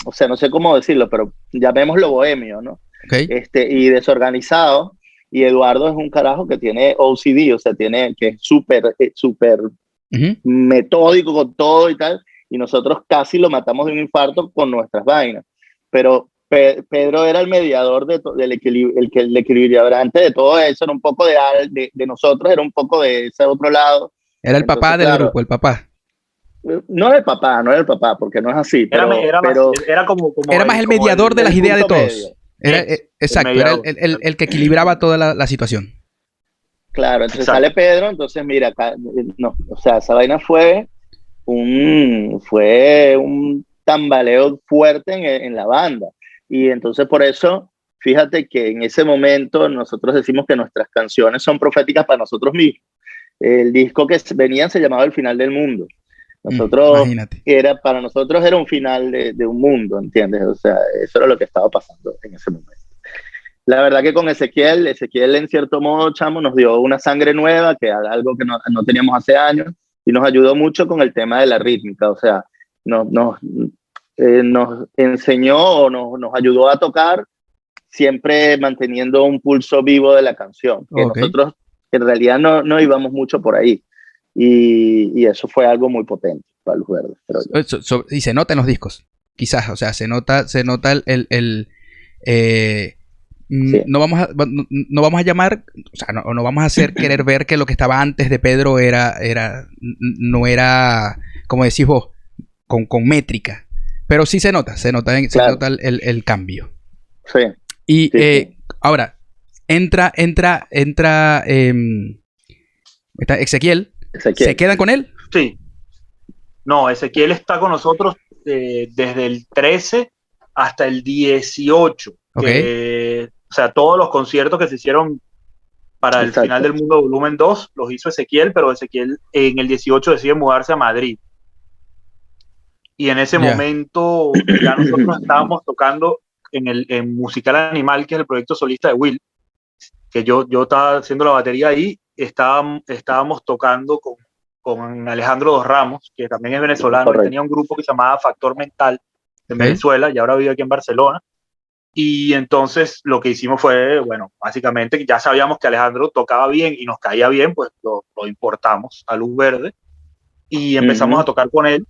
o sea, no sé cómo decirlo, pero llamémoslo bohemio, ¿no? Y desorganizado. Y Eduardo es un carajo que tiene OCD, o sea, que es súper metódico con todo y tal, y nosotros casi lo matamos de un infarto con nuestras vainas. Pero Pedro era el mediador del equilibrio, el equilibrante de todo eso, era un poco de nosotros, era un poco de ese otro lado. Era el papá del grupo, el papá. No era el papá, porque no es así. Era más el mediador de las ideas de todos. Exacto, era el que equilibraba toda la situación. Claro, entonces sale Pedro, entonces mira, o sea, esa vaina fue un tambaleo fuerte en la banda. Y entonces por eso, fíjate que en ese momento nosotros decimos que nuestras canciones son proféticas para nosotros mismos. el disco que venía se llamaba El Final del Mundo. Nosotros, para nosotros era un final de un mundo, ¿entiendes? O sea, eso era lo que estaba pasando en ese momento. La verdad que con Ezequiel en cierto modo, chamo, nos dio una sangre nueva, que era algo que no teníamos hace años, y nos ayudó mucho con el tema de la rítmica. O sea, nos enseñó o nos ayudó a tocar, siempre manteniendo un pulso vivo de la canción. Que nosotros en realidad no íbamos mucho por ahí. Y eso fue algo muy potente para Luz Verde. Y se nota en los discos, quizás, o sea, se nota sí. No vamos a llamar, o sea, no vamos a hacer querer ver que lo que estaba antes de Pedro no era, como decís vos, con métrica, pero sí se nota el cambio. Sí. Y sí. Ahora entra Ezequiel. ¿Se quedan con él? Sí. No, Ezequiel está con nosotros desde el 13 hasta el 18. Okay. O sea, todos los conciertos que se hicieron para el Final del Mundo Volumen 2 los hizo Ezequiel, pero Ezequiel en el 18 decide mudarse a Madrid. Y en ese momento ya nosotros estábamos tocando en Musical Animal, que es el proyecto solista de Will, que yo estaba haciendo la batería ahí. Estábamos tocando con Alejandro Dos Ramos, que también es venezolano. Él tenía un grupo que se llamaba Factor Mental en Venezuela y ahora vive aquí en Barcelona. Y entonces lo que hicimos fue, bueno, básicamente ya sabíamos que Alejandro tocaba bien y nos caía bien, pues lo importamos a Luz Verde y empezamos a tocar con él.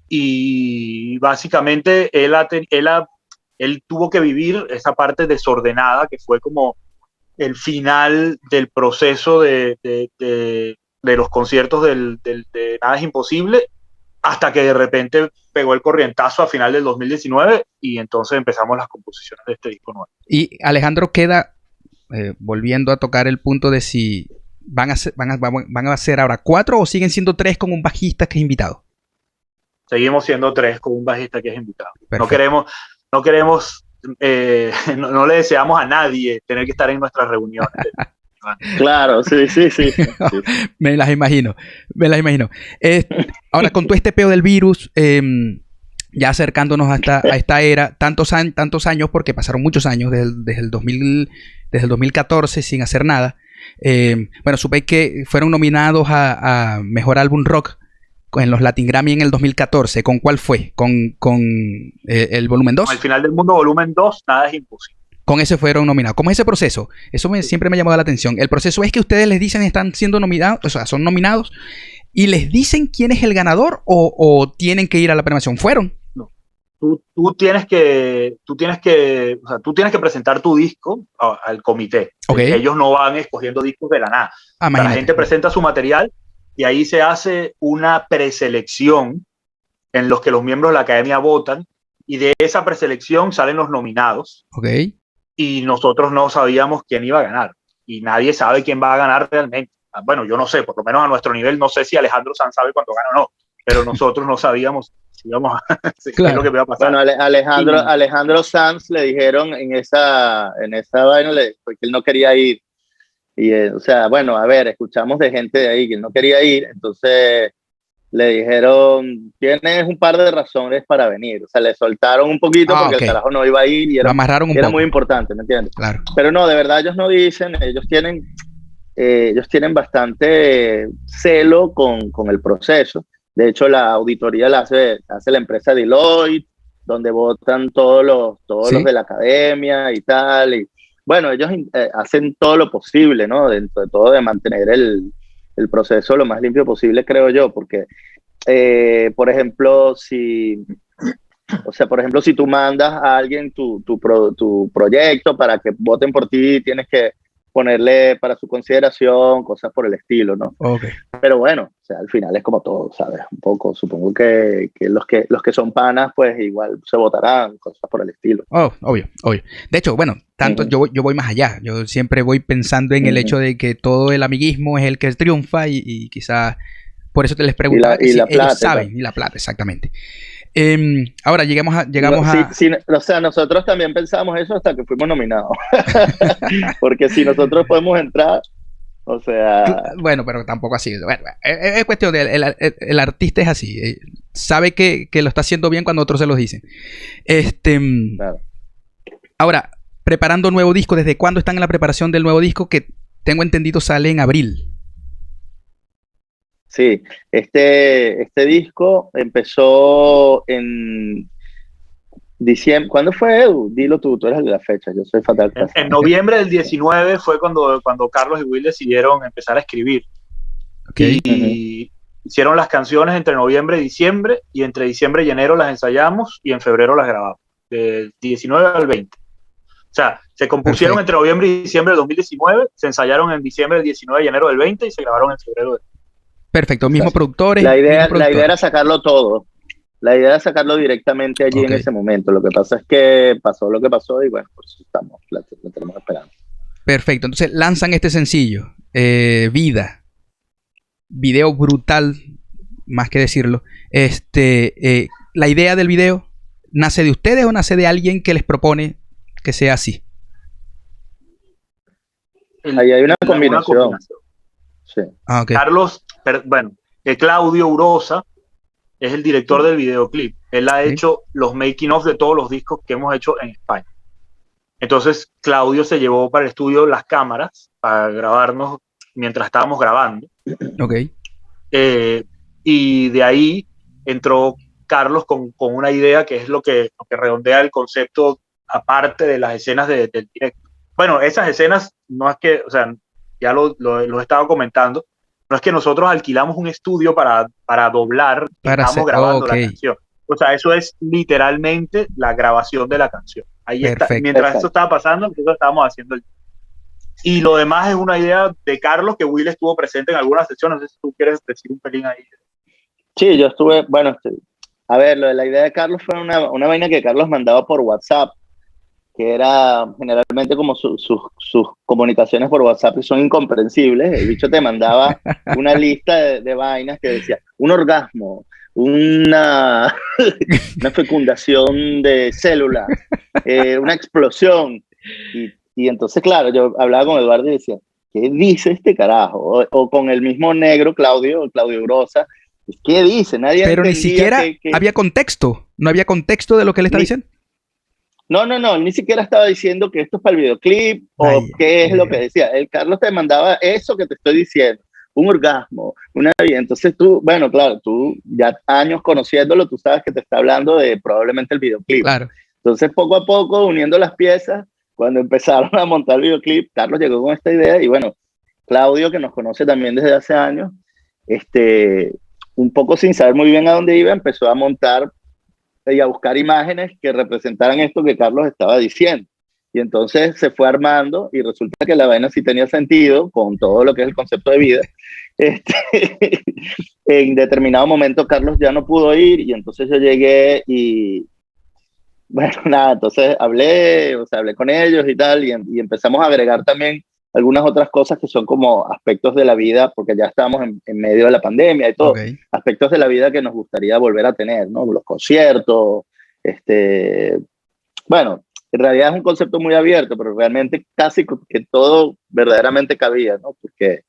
Y básicamente él tuvo que vivir esa parte desordenada que fue como el final del proceso de los conciertos de Nada es Imposible, hasta que de repente pegó el corrientazo a final del 2019 y entonces empezamos las composiciones de este disco nuevo. Y Alejandro queda, volviendo a tocar el punto de si van a ser ahora 4 o siguen siendo 3 con un bajista que es invitado. Seguimos siendo 3 con un bajista que es invitado. Perfecto. No le deseamos a nadie tener que estar en nuestras reuniones. Claro, sí. Me las imagino. Ahora, con todo este peo del virus, ya acercándonos a esta era, tantos años, porque pasaron muchos años, desde el 2014 sin hacer nada. Bueno, supe que fueron nominados a Mejor Álbum Rock en los Latin Grammy en el 2014. ¿Con cuál fue? ¿Con el volumen 2? Al Final del Mundo volumen 2, Nada es Imposible. Con ese fueron nominados. ¿Cómo es ese proceso? Eso siempre me ha llamado la atención. El proceso es que ustedes les dicen están siendo nominados, o sea, son nominados, y les dicen quién es el ganador o tienen que ir a la premiación. ¿Fueron? No. Tú tienes que presentar tu disco al comité. Okay. Ellos no van escogiendo discos de la nada. La gente presenta su material y ahí se hace una preselección en los que los miembros de la academia votan, y de esa preselección salen los nominados. Okay. Y nosotros no sabíamos quién iba a ganar. Y nadie sabe quién va a ganar realmente. Bueno, yo no sé, por lo menos a nuestro nivel, no sé si Alejandro Sanz sabe cuándo gana o no, pero nosotros no sabíamos si íbamos a qué es lo que iba a pasar. Bueno, Alejandro Sanz le dijeron en esa vaina, porque él no quería ir. Y, o sea, bueno, a ver, escuchamos de gente de ahí que él no quería ir, entonces le dijeron, tienes un par de razones para venir. O sea, le soltaron un poquito porque el carajo no iba a ir y era muy importante, ¿me entiendes? Claro. Pero no, de verdad ellos no dicen, ellos tienen bastante celo con el proceso. De hecho, la auditoría la hace la empresa Deloitte, donde votan todos los de la academia y tal. Y bueno, ellos hacen todo lo posible, ¿no? Dentro de todo, de mantener el proceso lo más limpio posible, creo yo, porque, por ejemplo, si tú mandas a alguien tu proyecto para que voten por ti, tienes que ponerle para su consideración cosas por el estilo, ¿no? Okay. Pero bueno, o sea, al final es como todo, ¿sabes? Un poco, supongo que los que son panas, pues igual se votarán, cosas por el estilo. Oh, obvio. De hecho, bueno, yo voy más allá. Yo siempre voy pensando en el hecho de que todo el amiguismo es el que triunfa y quizás por eso te les preguntaba si ellos plata, saben, y la plata, exactamente. Ahora llegamos a... o sea, nosotros también pensábamos eso hasta que fuimos nominados. Porque si nosotros podemos entrar, O sea... Bueno, pero tampoco así. Bueno, es cuestión de... El artista es así. Sabe que lo está haciendo bien cuando otros se lo dicen. Claro. Ahora, preparando nuevo disco. ¿Desde cuándo están en la preparación del nuevo disco? Que tengo entendido sale en abril. Sí, este disco empezó en diciembre. ¿Cuándo fue, Edu? Dilo tú eres el de la fecha, yo soy fatal. En noviembre del 19 fue cuando Carlos y Will decidieron empezar a escribir. Okay. Y hicieron las canciones entre noviembre y diciembre, y entre diciembre y enero las ensayamos, y en febrero las grabamos, del 19 al 20. O sea, se compusieron entre noviembre y diciembre del 2019, se ensayaron en diciembre del 19 y enero del 20, y se grabaron en febrero del 20. Perfecto, mismos productores. La idea era sacarlo todo. La idea era sacarlo directamente allí en ese momento. Lo que pasa es que pasó lo que pasó y bueno, por eso la tenemos esperando. Perfecto, entonces lanzan este sencillo, Vida. Video brutal, más que decirlo. La idea del video, ¿nace de ustedes o nace de alguien que les propone que sea así? Ahí hay una combinación. Sí. Okay. Carlos, Claudio Urosa es el director del videoclip. Él ha hecho los making of de todos los discos que hemos hecho en España. Entonces Claudio se llevó para el estudio las cámaras para grabarnos mientras estábamos grabando. Okay. Y de ahí entró Carlos con una idea que es lo que redondea el concepto, aparte de las escenas del directo. Bueno, esas escenas no es que, o sea, ya lo he estado comentando, no es que nosotros alquilamos un estudio para doblar, estamos grabando la canción. O sea, eso es literalmente la grabación de la canción. Ahí está. Mientras eso estaba pasando, nosotros estábamos haciendo y lo demás es una idea de Carlos, que Will estuvo presente en algunas sesiones. No sé si tú quieres decir un pelín ahí. Sí, yo estuve, a ver, la idea de Carlos fue una vaina que Carlos mandaba por WhatsApp, que era generalmente como sus comunicaciones por WhatsApp, que son incomprensibles. El bicho te mandaba una lista de vainas que decía, un orgasmo, una fecundación de células, una explosión. Y entonces, claro, yo hablaba con Eduardo y decía, ¿qué dice este carajo? O con el mismo negro, Claudio Grosa, ¿qué dice? Nadie Pero ni siquiera había contexto. No había contexto de lo que él estaba diciendo. No, ni siquiera estaba diciendo que esto es para el videoclip o qué es lo que decía. El Carlos te mandaba eso que te estoy diciendo, un orgasmo, una vida. Entonces tú, bueno, claro, tú ya años conociéndolo, tú sabes que te está hablando de probablemente el videoclip. Claro. Entonces poco a poco, uniendo las piezas, cuando empezaron a montar el videoclip, Carlos llegó con esta idea y bueno, Claudio, que nos conoce también desde hace años, un poco sin saber muy bien a dónde iba, empezó a montar y a buscar imágenes que representaran esto que Carlos estaba diciendo. Y entonces se fue armando y resulta que la vaina sí tenía sentido con todo lo que es el concepto de vida. En determinado momento Carlos ya no pudo ir y entonces yo llegué y bueno, nada, entonces hablé con ellos y tal y empezamos a agregar también algunas otras cosas que son como aspectos de la vida, porque ya estamos en medio de la pandemia y todo, aspectos de la vida que nos gustaría volver a tener, ¿no? Los conciertos, bueno, en realidad es un concepto muy abierto, pero realmente casi que todo verdaderamente cabía, ¿no? Porque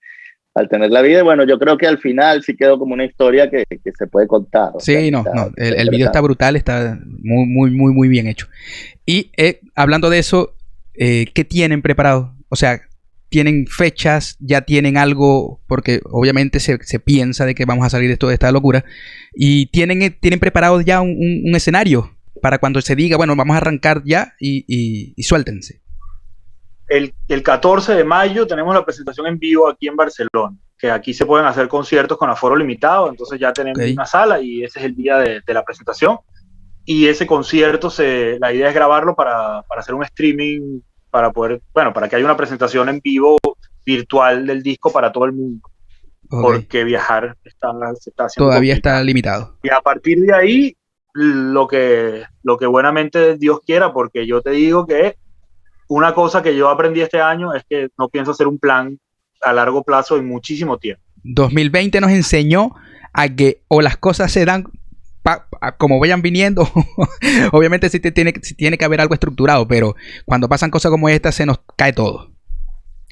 al tener la vida, bueno, yo creo que al final sí quedó como una historia que se puede contar. Sí, el video está brutal, está muy bien hecho. Y hablando de eso, ¿qué tienen preparado? O sea, ¿tienen fechas? ¿Ya tienen algo? Porque obviamente se piensa de que vamos a salir de toda esta locura. ¿Y tienen preparado ya un escenario para cuando se diga, bueno, vamos a arrancar ya y suéltense? El 14 de mayo tenemos la presentación en vivo aquí en Barcelona, que aquí se pueden hacer conciertos con aforo limitado, entonces ya tenemos una sala y ese es el día de la presentación. Y ese concierto, la idea es grabarlo para hacer un streaming, para poder, para que haya una presentación en vivo virtual del disco para todo el mundo. Porque viajar se está haciendo todavía complicado. Está limitado. Y a partir de ahí, lo que buenamente Dios quiera, porque yo te digo que una cosa que yo aprendí este año es que no pienso hacer un plan a largo plazo en muchísimo tiempo. 2020 nos enseñó a que o las cosas se dan como vayan viniendo. Obviamente sí tiene que haber algo estructurado, pero cuando pasan cosas como esta se nos cae todo.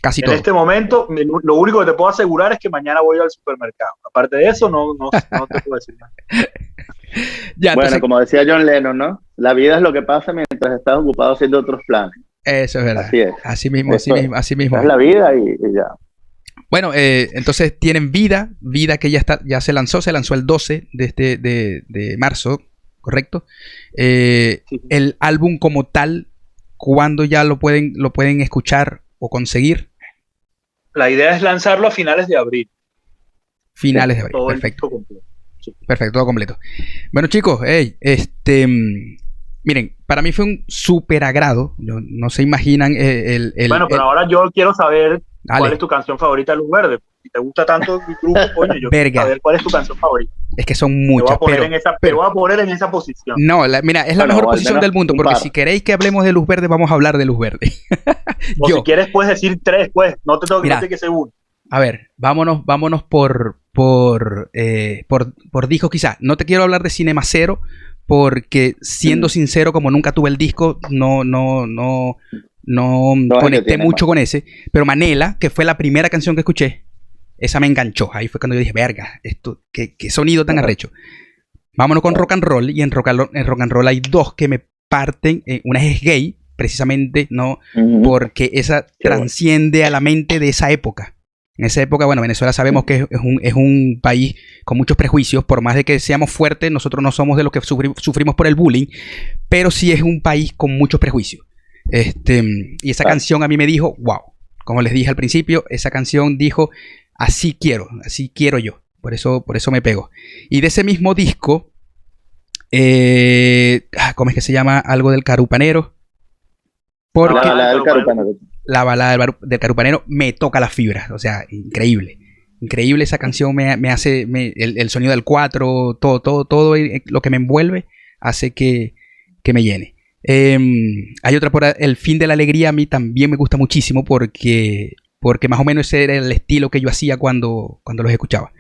Casi en todo. este momento, lo único que te puedo asegurar es que mañana voy al supermercado. Aparte de eso, no te puedo decir nada. Ya, bueno, entonces, como decía John Lennon, ¿no? La vida es lo que pasa mientras estás ocupado haciendo otros planes. Eso es verdad. Así es. Así mismo. Es la vida y ya. Bueno, entonces tienen Vida que ya se lanzó el 12 de marzo, ¿correcto? Sí. El álbum como tal, ¿cuándo ya lo pueden escuchar o conseguir? La idea es lanzarlo a finales de abril. Finales de abril, todo perfecto. Sí. Perfecto, todo completo. Bueno, chicos, miren, para mí fue un súper agrado. No se imaginan Bueno, pero ahora yo quiero saber cuál es tu canción favorita de Luz Verde. Si te gusta tanto mi grupo, coño, yo quiero saber cuál es tu canción favorita. Es que son muchas. Te voy a poner en esa posición. No, mira, es la mejor posición del mundo, porque si queréis que hablemos de Luz Verde, vamos a hablar de Luz Verde. O si quieres, puedes decir 3, pues. No te tengo que ser uno. A ver, vámonos por disco quizá. No te quiero hablar de Cinema Cero, porque siendo sincero, como nunca tuve el disco, no conecté mucho con ese. Pero Manela, que fue la primera canción que escuché, esa me enganchó. Ahí fue cuando yo dije, verga, qué sonido tan arrecho. Vámonos con Rock and Roll. Y en rock and roll hay dos que me parten. Una es Gay, precisamente, ¿no? Porque esa transciende a la mente de esa época. En esa época, bueno, Venezuela sabemos que es un país con muchos prejuicios. Por más de que seamos fuertes, nosotros no somos de los que sufrimos por el bullying, pero sí es un país con muchos prejuicios. Y esa canción a mí me dijo, wow. Como les dije al principio, esa canción dijo, así quiero yo. Por eso me pego. Y de ese mismo disco, ¿cómo es que se llama? Algo del Carupanero. Porque la balada del Carupanero me toca las fibras. O sea, increíble. Increíble esa canción. Me hace el sonido del 4, todo lo que me envuelve hace que me llene. Hay otra por El Fin de la Alegría. A mí también me gusta muchísimo porque más o menos ese era el estilo que yo hacía cuando los escuchaba.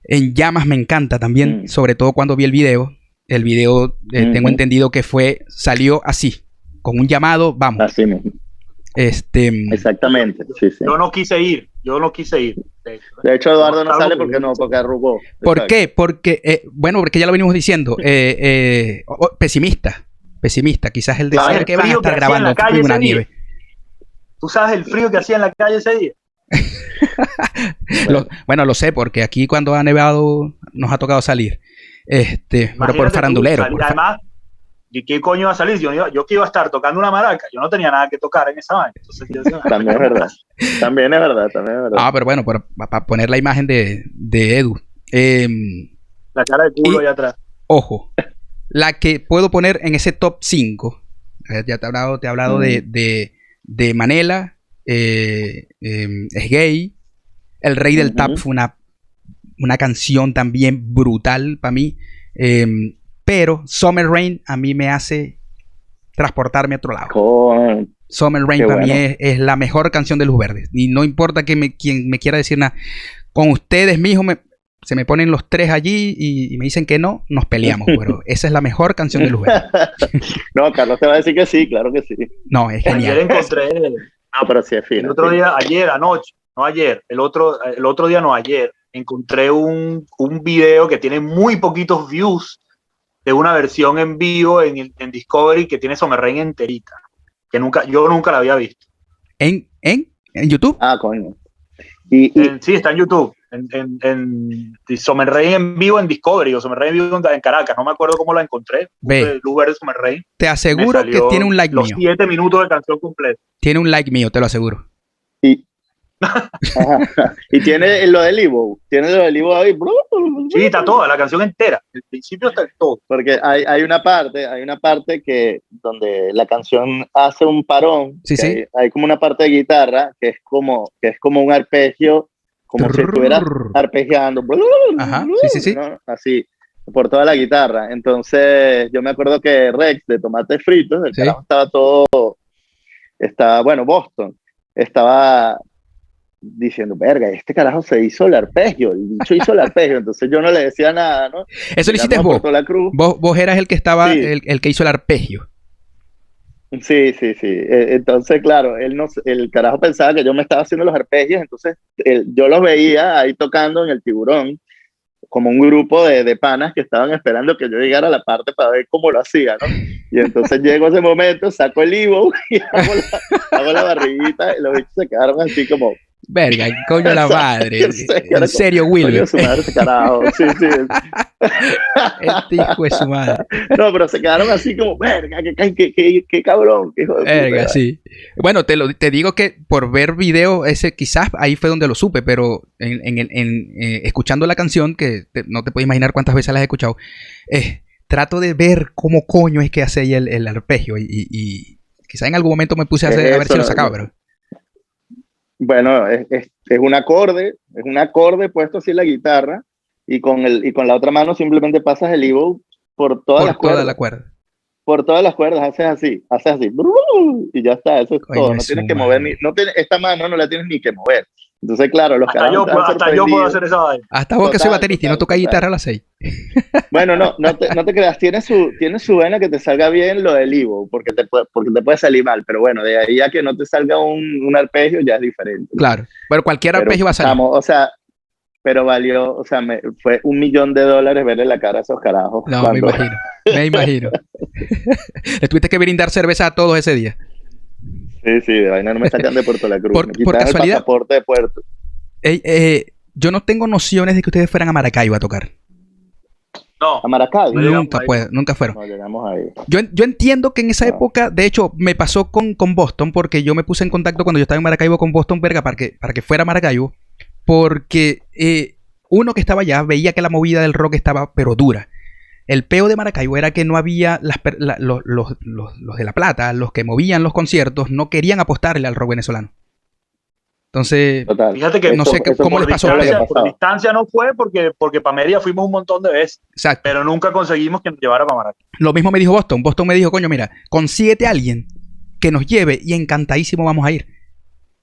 En Llamas me encanta también, sobre todo cuando vi el video. El video tengo entendido que salió así, con un llamado, vamos. Así mismo. Exactamente, sí. Yo no quise ir. De hecho, Eduardo no sale porque arrugó. ¿Por qué? Porque, porque ya lo venimos diciendo, pesimista, quizás el deseo que van a estar grabando en una nieve. ¿Tú sabes el frío que hacía en la calle ese día? Lo sé, porque aquí cuando ha nevado nos ha tocado salir. Pero por farandulero. Además, ¿y qué coño iba a salir? Yo que iba a estar tocando una maraca, yo no tenía nada que tocar en esa vaina. Entonces, También es verdad. También es verdad. Pero bueno, para poner la imagen de Edu. La cara de culo ahí atrás. Ojo, la que puedo poner en ese top 5. Ya te he hablado de Manela, es Gay. El Rey del Tap fue una canción también brutal para mí. Pero Summer Rain a mí me hace transportarme a otro lado. Summer Rain para mí es la mejor canción de Luz Verde. Y no importa quien me quiera decir nada. Con ustedes, mijo, se me ponen los tres allí y me dicen que no, nos peleamos. Pero esa es la mejor canción de Luz Verde. No, Carlos te va a decir que sí, claro que sí. No, es genial. Ayer encontré... pero sí es fino. El otro día, ayer, encontré un video que tiene muy poquitos views de una versión en vivo en Discovery que tiene Summer Rain enterita, que yo nunca la había visto. ¿En YouTube? Coño. Sí, está en YouTube. En Summer Rain en vivo en Discovery, o Summer Rain en vivo en Caracas, no me acuerdo cómo la encontré. Luz Verde Summer Rain. Te aseguro que tiene un like mío. Los 7 minutos de canción completa. Tiene un like mío, te lo aseguro. Y tiene lo del Evo. Ahí. Sí, está toda la canción entera. El principio está todo. Porque hay una parte que donde la canción hace un parón. Sí. Hay como una parte de guitarra que es como un arpegio, como si estuvieras arpegiando. Ajá, sí. ¿no? Así, por toda la guitarra. Entonces, yo me acuerdo que Rex de Tomates Fritos, el carajo Boston, estaba diciendo, verga, este carajo se hizo el arpegio, el bicho hizo el arpegio, entonces yo no le decía nada, ¿no? Eso lo hiciste vos. Vos eras el que estaba, sí. el que hizo el arpegio. Sí, sí, sí. Entonces, claro, él no, el carajo pensaba que yo me estaba haciendo los arpegios, entonces yo los veía ahí tocando en el Tiburón, como un grupo de panas que estaban esperando que yo llegara a la parte para ver cómo lo hacía, ¿no? Y entonces llego a ese momento, saco el Evo y hago la barriguita y los bichos se quedaron así como... Verga, coño la madre. En Como, serio, coño, Wilber. su madre ese carajo. Sí, sí. Este hijo de su madre. No, pero se quedaron así como, verga, qué cabrón, qué hijo de Verga, puta. sí. Bueno, te digo que por ver video, ese quizás ahí fue donde lo supe, pero escuchando la canción, que no te puedes imaginar cuántas veces la he escuchado, trato de ver cómo coño es que hace ella el arpegio y quizás en algún momento me puse a hacer, a ver si lo sacaba, pero... Bueno, es un acorde puesto así en la guitarra y con la otra mano simplemente pasas el Evo por todas las cuerdas. Toda la cuerda. Por todas las cuerdas, haces así, y ya está, eso es Coño, todo. No tienes que mover, esta mano no la tienes ni que mover. Entonces, claro, los carajos hasta yo puedo hacer esa vaina. Hasta vos que soy baterista y no toca guitarra a las 6. Bueno, no te creas, tiene su vaina que te salga bien lo del Evo, porque te puede salir mal, pero bueno, de ahí a que no te salga un arpegio ya es diferente. Claro, pero cualquier arpegio va a salir. Vamos, o sea, pero valió, o sea, fue $1.000.000 verle la cara a esos carajos. No, me imagino. Le tuviste que brindar cerveza a todos ese día. Sí, de vaina no me sacan de Puerto La Cruz. Por casualidad, el pasaporte de Puerto. Yo no tengo nociones de que ustedes fueran a Maracaibo a tocar. No. ¿A Maracaibo? Nunca fueron. No llegamos ahí. Yo entiendo que en esa época, de hecho, me pasó con Boston, porque yo me puse en contacto cuando yo estaba en Maracaibo con Boston, verga, para que fuera a Maracaibo, porque uno que estaba allá veía que la movida del rock estaba, pero dura. El peo de Maracaibo era que no había los de La Plata, los que movían los conciertos, no querían apostarle al rock venezolano. Entonces, total. Fíjate que no sé cómo les pasó. Por distancia no fue porque para Mérida fuimos un montón de veces. Exacto. Pero nunca conseguimos que nos llevara para Maracaibo. Lo mismo me dijo Boston. Boston me dijo, coño, mira, consíguete a alguien que nos lleve y encantadísimo vamos a ir.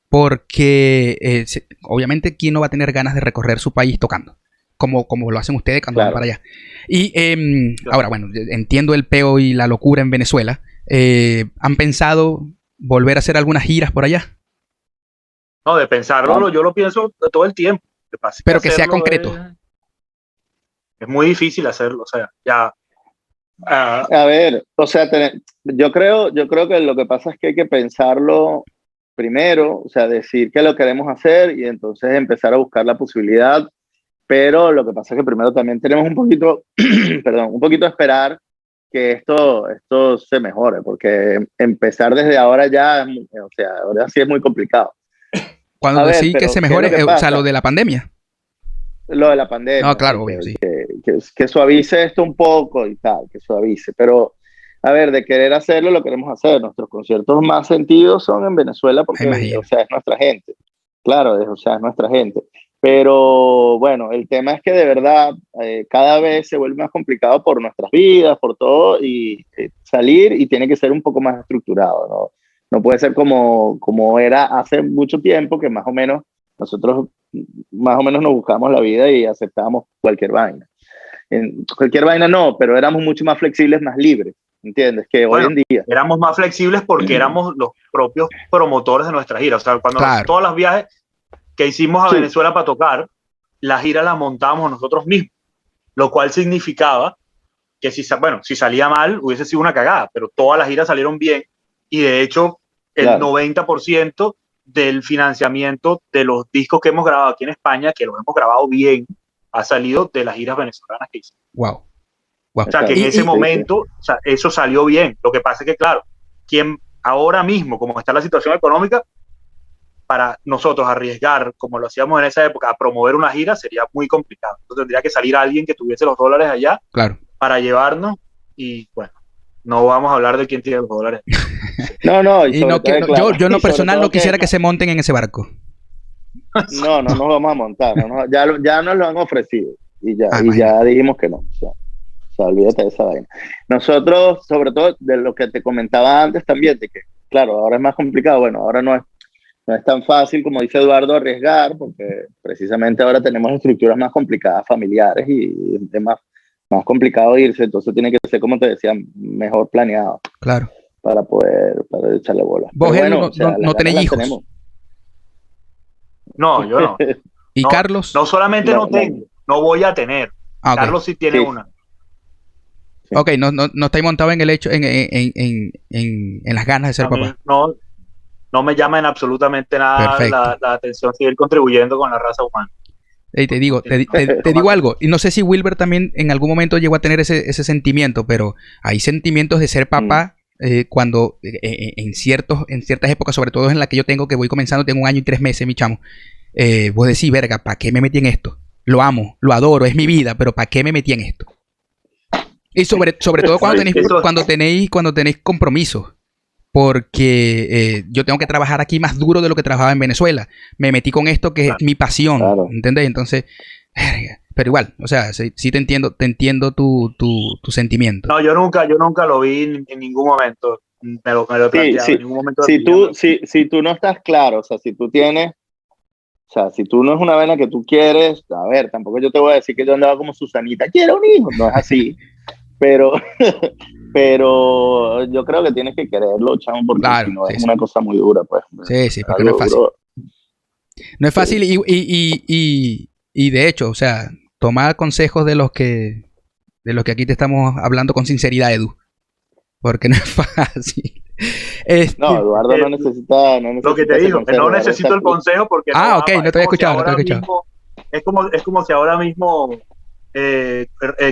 Porque obviamente, ¿quién no va a tener ganas de recorrer su país tocando? Como lo hacen ustedes cuando van para allá. Y ahora, bueno, entiendo el peo y la locura en Venezuela. ¿Han pensado volver a hacer algunas giras por allá? No, de pensarlo, yo lo pienso todo el tiempo. Pero que sea concreto. Es muy difícil hacerlo, o sea, ya... A ver, o sea, yo creo que lo que pasa es que hay que pensarlo primero, o sea, decir que lo queremos hacer y entonces empezar a buscar la posibilidad, pero lo que pasa es que primero también tenemos un poquito, un poquito de esperar que esto se mejore, porque empezar desde ahora ya, o sea, ahora sí es muy complicado. Cuando decís que se mejore, o sea, lo de la pandemia. Lo de la pandemia. No, claro, obvio, sí. Que suavice esto un poco y tal, que suavice. Pero, a ver, de querer hacerlo, lo queremos hacer. Nuestros conciertos más sentidos son en Venezuela porque, o sea, es nuestra gente. Claro, o sea, es nuestra gente. Pero, bueno, el tema es que de verdad cada vez se vuelve más complicado por nuestras vidas, por todo, y salir y tiene que ser un poco más estructurado, ¿no? No puede ser como era hace mucho tiempo, que más o menos nosotros nos buscamos la vida y aceptábamos cualquier vaina. Cualquier vaina no, pero éramos mucho más flexibles, más libres, ¿entiendes? Que hoy en día. Éramos más flexibles porque éramos los propios promotores de nuestras giras. O sea, cuando todos los viajes que hicimos a Venezuela para tocar, la gira la montábamos nosotros mismos, lo cual significaba que si salía mal hubiese sido una cagada, pero todas las giras salieron bien. Y de hecho, el 90% del financiamiento de los discos que hemos grabado aquí en España, que los hemos grabado bien, ha salido de las giras venezolanas que hicimos. Wow. O sea, que en ese momento, o sea, eso salió bien. Lo que pasa es que, claro, ahora mismo, como está la situación económica, para nosotros arriesgar, como lo hacíamos en esa época, a promover una gira sería muy complicado. Entonces tendría que salir alguien que tuviese los dólares allá para llevarnos y, bueno, no vamos a hablar de quién tiene los dólares. Yo en lo personal no quisiera que se monten en ese barco. No nos vamos a montar. Ya nos lo han ofrecido y ya dijimos que no. O sea, olvídate de esa vaina. Nosotros, sobre todo, de lo que te comentaba antes también, de que, claro, ahora es más complicado. Bueno, ahora no es tan fácil, como dice Eduardo, arriesgar, porque precisamente ahora tenemos estructuras más complicadas, familiares, y es más complicado irse, entonces tiene que ser, como te decía, mejor planeado. Claro. para echarle bola. Vos, Pero Edu, bueno, o sea, no tenés las hijos. tenemos. No, yo no. ¿Y No, Carlos? No solamente no tengo, no voy a tener. Ah, ok. Carlos sí tiene una. Sí. Ok, no estáis montado en el hecho, en las ganas de ser A mí papá. no me llama en absolutamente nada Perfecto. la atención seguir contribuyendo con la raza humana. Te digo, te digo algo, y no sé si Wilber también en algún momento llegó a tener ese sentimiento, pero hay sentimientos de ser papá cuando en ciertas épocas, sobre todo en la que yo tengo, que voy comenzando, tengo 1 año y 3 meses, mi chamo, vos decís, verga, ¿para qué me metí en esto? Lo amo, lo adoro, es mi vida, pero ¿para qué me metí en esto? Y sobre todo cuando tenéis compromisos. Porque yo tengo que trabajar aquí más duro de lo que trabajaba en Venezuela. Me metí con esto que es mi pasión, claro. ¿entendés? Entonces, pero igual, o sea, sí te entiendo tu sentimiento. No, yo nunca lo vi en ningún momento. Me lo he planteado en ningún momento. Si tú no estás claro, o sea, si tú tienes, o sea, si tú no es una vena que tú quieres, a ver, tampoco yo te voy a decir que yo andaba como Susanita, quiero un hijo, no es así, pero yo creo que tienes que quererlo, chamo, porque claro, si no es una cosa muy dura, pues. Sí, porque no es fácil. No es fácil y de hecho, o sea, toma consejos de los que aquí te estamos hablando con sinceridad, Edu, porque no es fácil. No, Eduardo no necesita lo que te digo, no necesito el consejo porque ok, no te había escuchado, es como si ahora mismo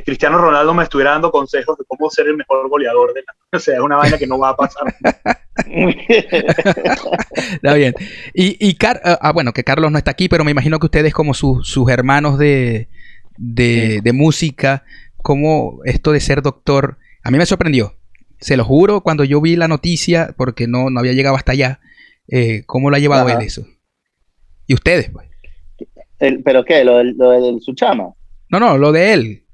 Cristiano Ronaldo me estuviera dando consejos de cómo ser el mejor goleador o sea, es una vaina que no va a pasar. Está bien. Bueno, que Carlos no está aquí, pero me imagino que ustedes como sus hermanos de música, como esto de ser doctor, a mí me sorprendió. Se lo juro, cuando yo vi la noticia, porque no había llegado hasta allá, ¿cómo lo ha llevado él eso? Y ustedes, pues. ¿Pero qué? ¿Lo del su chama? No, lo de él.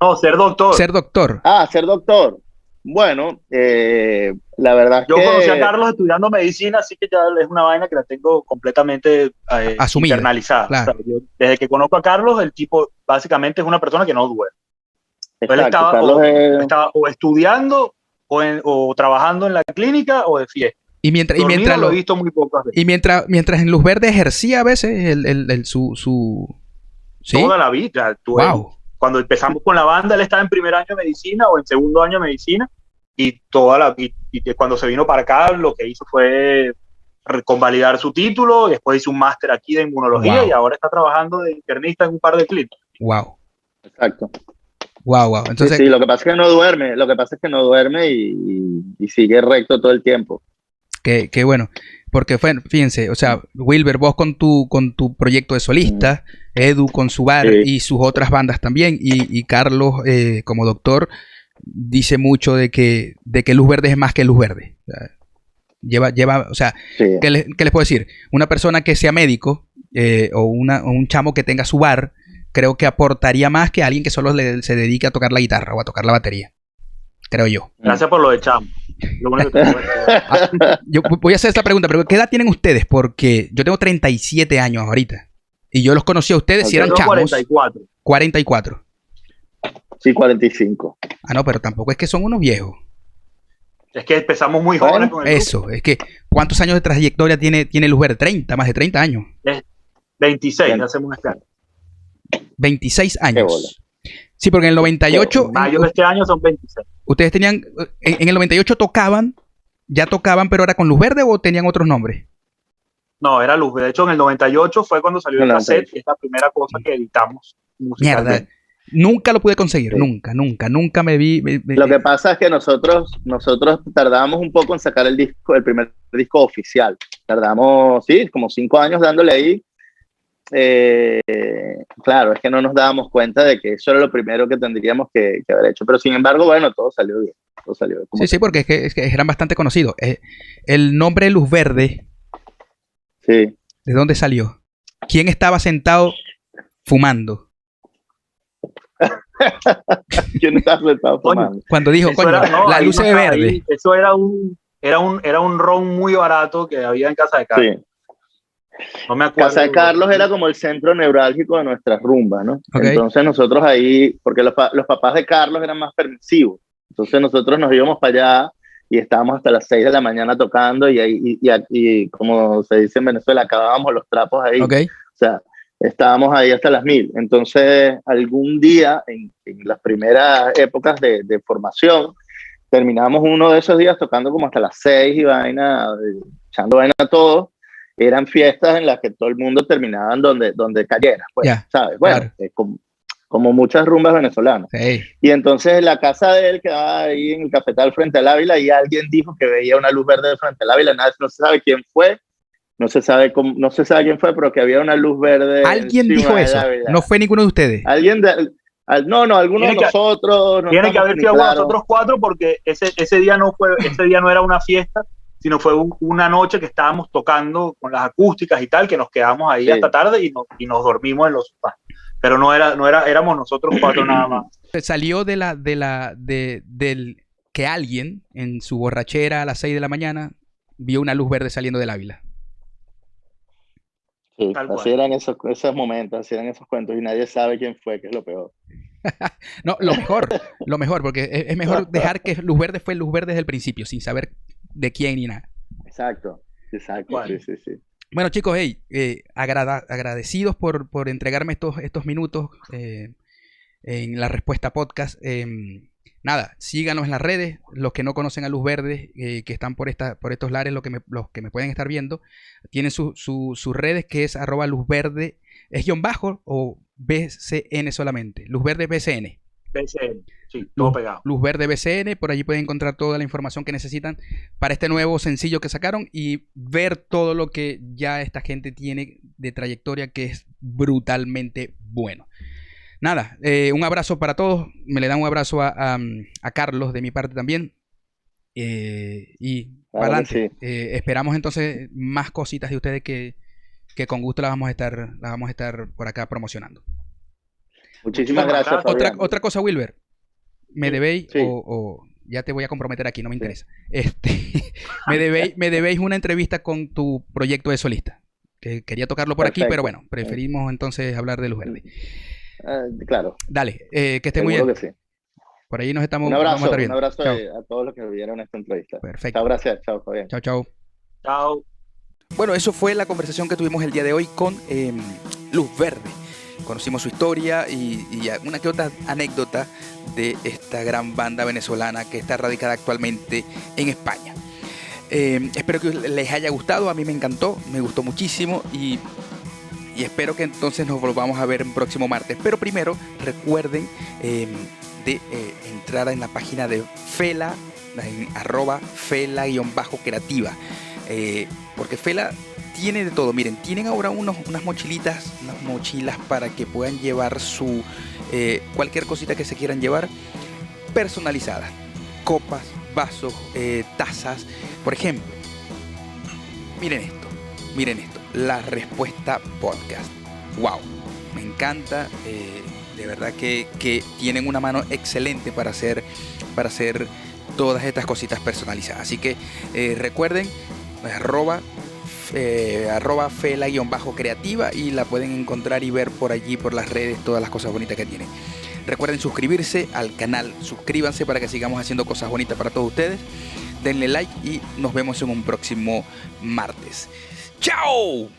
No, ser doctor. Ser doctor. Ah, ser doctor. Bueno, la verdad es yo que... Yo conocí a Carlos estudiando medicina, así que ya es una vaina que la tengo completamente asumida, internalizada. Claro. O sea, desde que conozco a Carlos, el tipo básicamente es una persona que no duerme. Exacto, él estaba o estudiando o trabajando en la clínica o de fiesta. Y mientras lo he visto muy pocas veces. Y mientras en Luz Verde ejercía a veces su ¿sí? Toda la vida. Wow. Cuando empezamos con la banda, él estaba en primer año de medicina o en segundo año de medicina y cuando se vino para acá, lo que hizo fue convalidar su título, después hizo un máster aquí de inmunología y ahora está trabajando de internista en un par de clínicas. Wow. Exacto. Wow. Entonces, sí, lo que pasa es que no duerme, y sigue recto todo el tiempo. Qué bueno, porque fíjense, o sea, Wilber, vos con tu proyecto de solista, Edu con su bar y sus otras bandas también, y Carlos como doctor dice mucho de que Luz Verde es más que Luz Verde. O sea, lleva, o sea, ¿qué les puedo decir? Una persona que sea médico o un chamo que tenga su bar, creo que aportaría más que alguien que solo se dedique a tocar la guitarra o a tocar la batería. Creo yo. Gracias por lo de chamo. Lo único que yo voy a hacer esta pregunta, pero ¿qué edad tienen ustedes? Porque yo tengo 37 años ahorita. Y yo los conocí a ustedes si eran chamos. 44. Sí, 45. Ah, no, pero tampoco es que son unos viejos. Es que empezamos muy jóvenes con el grupo. Es que ¿cuántos años de trayectoria tiene Luz Verde? 30, más de 30 años. 26, hacemos un escala. 26 años. Sí, porque en el 98... mayo de este año son 26. ¿Ustedes tenían... en el 98 ya tocaban, pero era con Luz Verde o tenían otros nombres? No, era Luz Verde. De hecho, en el 98 fue cuando salió el cassette, que es la primera cosa que editamos. Mierda. Nunca lo pude conseguir. Sí. Nunca me vi... Lo que pasa es que nosotros tardamos un poco en sacar el primer disco oficial. Tardamos, sí, como 5 años dándole ahí. Claro, es que no nos dábamos cuenta de que eso era lo primero que tendríamos que haber hecho, pero sin embargo, bueno, todo salió bien. Sí, porque es que eran bastante conocidos. El nombre Luz Verde, sí. ¿De dónde salió? ¿Quién estaba sentado fumando? ¿Quién estaba sentado fumando? Cuando dijo, la luz se ve verde. Ahí, eso era un ron muy barato que había en casa de Carlos. Sí. No me acuerdo. Casa de Carlos era como el centro neurálgico de nuestras rumbas, ¿no? Okay. Entonces nosotros ahí, porque los papás de Carlos eran más permisivos, entonces nosotros nos íbamos para allá y estábamos hasta las 6 de la mañana tocando y como se dice en Venezuela, acabábamos los trapos ahí. Okay. O sea, estábamos ahí hasta las 1000. Entonces, algún día, en las primeras épocas de formación, terminábamos uno de esos días tocando como hasta las 6 y vaina, echando vaina a todos. Eran fiestas en las que todo el mundo terminaba donde cayera, pues, ¿sabes? Bueno, claro. Como muchas rumbas venezolanas. Sí. Y entonces la casa de él quedaba ahí en el cafetal frente al Ávila y alguien dijo que veía una luz verde frente al Ávila. No se sabe quién fue, no se sabe quién fue, pero que había una luz verde. ¿Alguien dijo eso? No fue ninguno de ustedes. Alguno de nosotros. Tiene que haber sido nosotros 4 porque ese día no era una fiesta, sino fue una noche que estábamos tocando con las acústicas y tal, que nos quedamos ahí hasta tarde y nos dormimos en los sofás. Pero éramos nosotros 4 nada más. Salió del que alguien en su borrachera a las 6 de la mañana vio una luz verde saliendo del Ávila. Sí, así eran esos momentos, así eran esos cuentos y nadie sabe quién fue, que es lo peor. No, lo mejor, porque es mejor dejar que luz verde fue luz verde desde el principio, sin saber de quién ni nada. Exacto, bueno. Sí. Bueno, chicos, agradecidos por entregarme estos minutos en la Respuesta Podcast. Nada, síganos en las redes, los que no conocen a Luz Verde, que están por estos lares, los que me pueden estar viendo, tienen sus redes, que es @luzverde, es _ o BCN solamente, Luz Verde BCN. BCN, sí, todo pegado. Luz Verde BCN, por allí pueden encontrar toda la información que necesitan para este nuevo sencillo que sacaron y ver todo lo que ya esta gente tiene de trayectoria, que es brutalmente bueno. Nada, un abrazo para todos, me le dan un abrazo a Carlos de mi parte también, y para adelante. Sí. Esperamos entonces más cositas de ustedes que con gusto las vamos a estar por acá promocionando. Muchísimas gracias. Otra cosa, Wilber, me debéis, o ya te voy a comprometer aquí, no me interesa. Me debéis una entrevista con tu proyecto de solista, que quería tocarlo por aquí, pero bueno, preferimos entonces hablar de Luz Verde. Claro. Dale, que esté muy bien. Que sí. Por ahí nos estamos. Un abrazo Chao. A todos los que vieron esta entrevista. Perfecto. Chao, gracias. Chao, Fabián. Chao. Bueno, eso fue la conversación que tuvimos el día de hoy con Luz Verde. Conocimos su historia y una que otra anécdota de esta gran banda venezolana que está radicada actualmente en España. Espero que les haya gustado, a mí me encantó, me gustó muchísimo y espero que entonces nos volvamos a ver el próximo martes. Pero primero recuerden de entrar en la página de Fela, en @Fela_creativa, porque Fela tiene de todo. Miren, tienen ahora unas mochilas para que puedan llevar su cualquier cosita que se quieran llevar, personalizadas, copas, vasos, tazas, por ejemplo. Miren esto, La Respuesta Podcast. Wow, me encanta, de verdad que tienen una mano excelente para hacer todas estas cositas personalizadas. Así que recuerden, @Fela_creativa, y la pueden encontrar y ver por allí, por las redes, todas las cosas bonitas que tienen. Recuerden suscribirse al canal, suscríbanse para que sigamos haciendo cosas bonitas para todos ustedes. Denle like y nos vemos en un próximo martes. ¡Chao!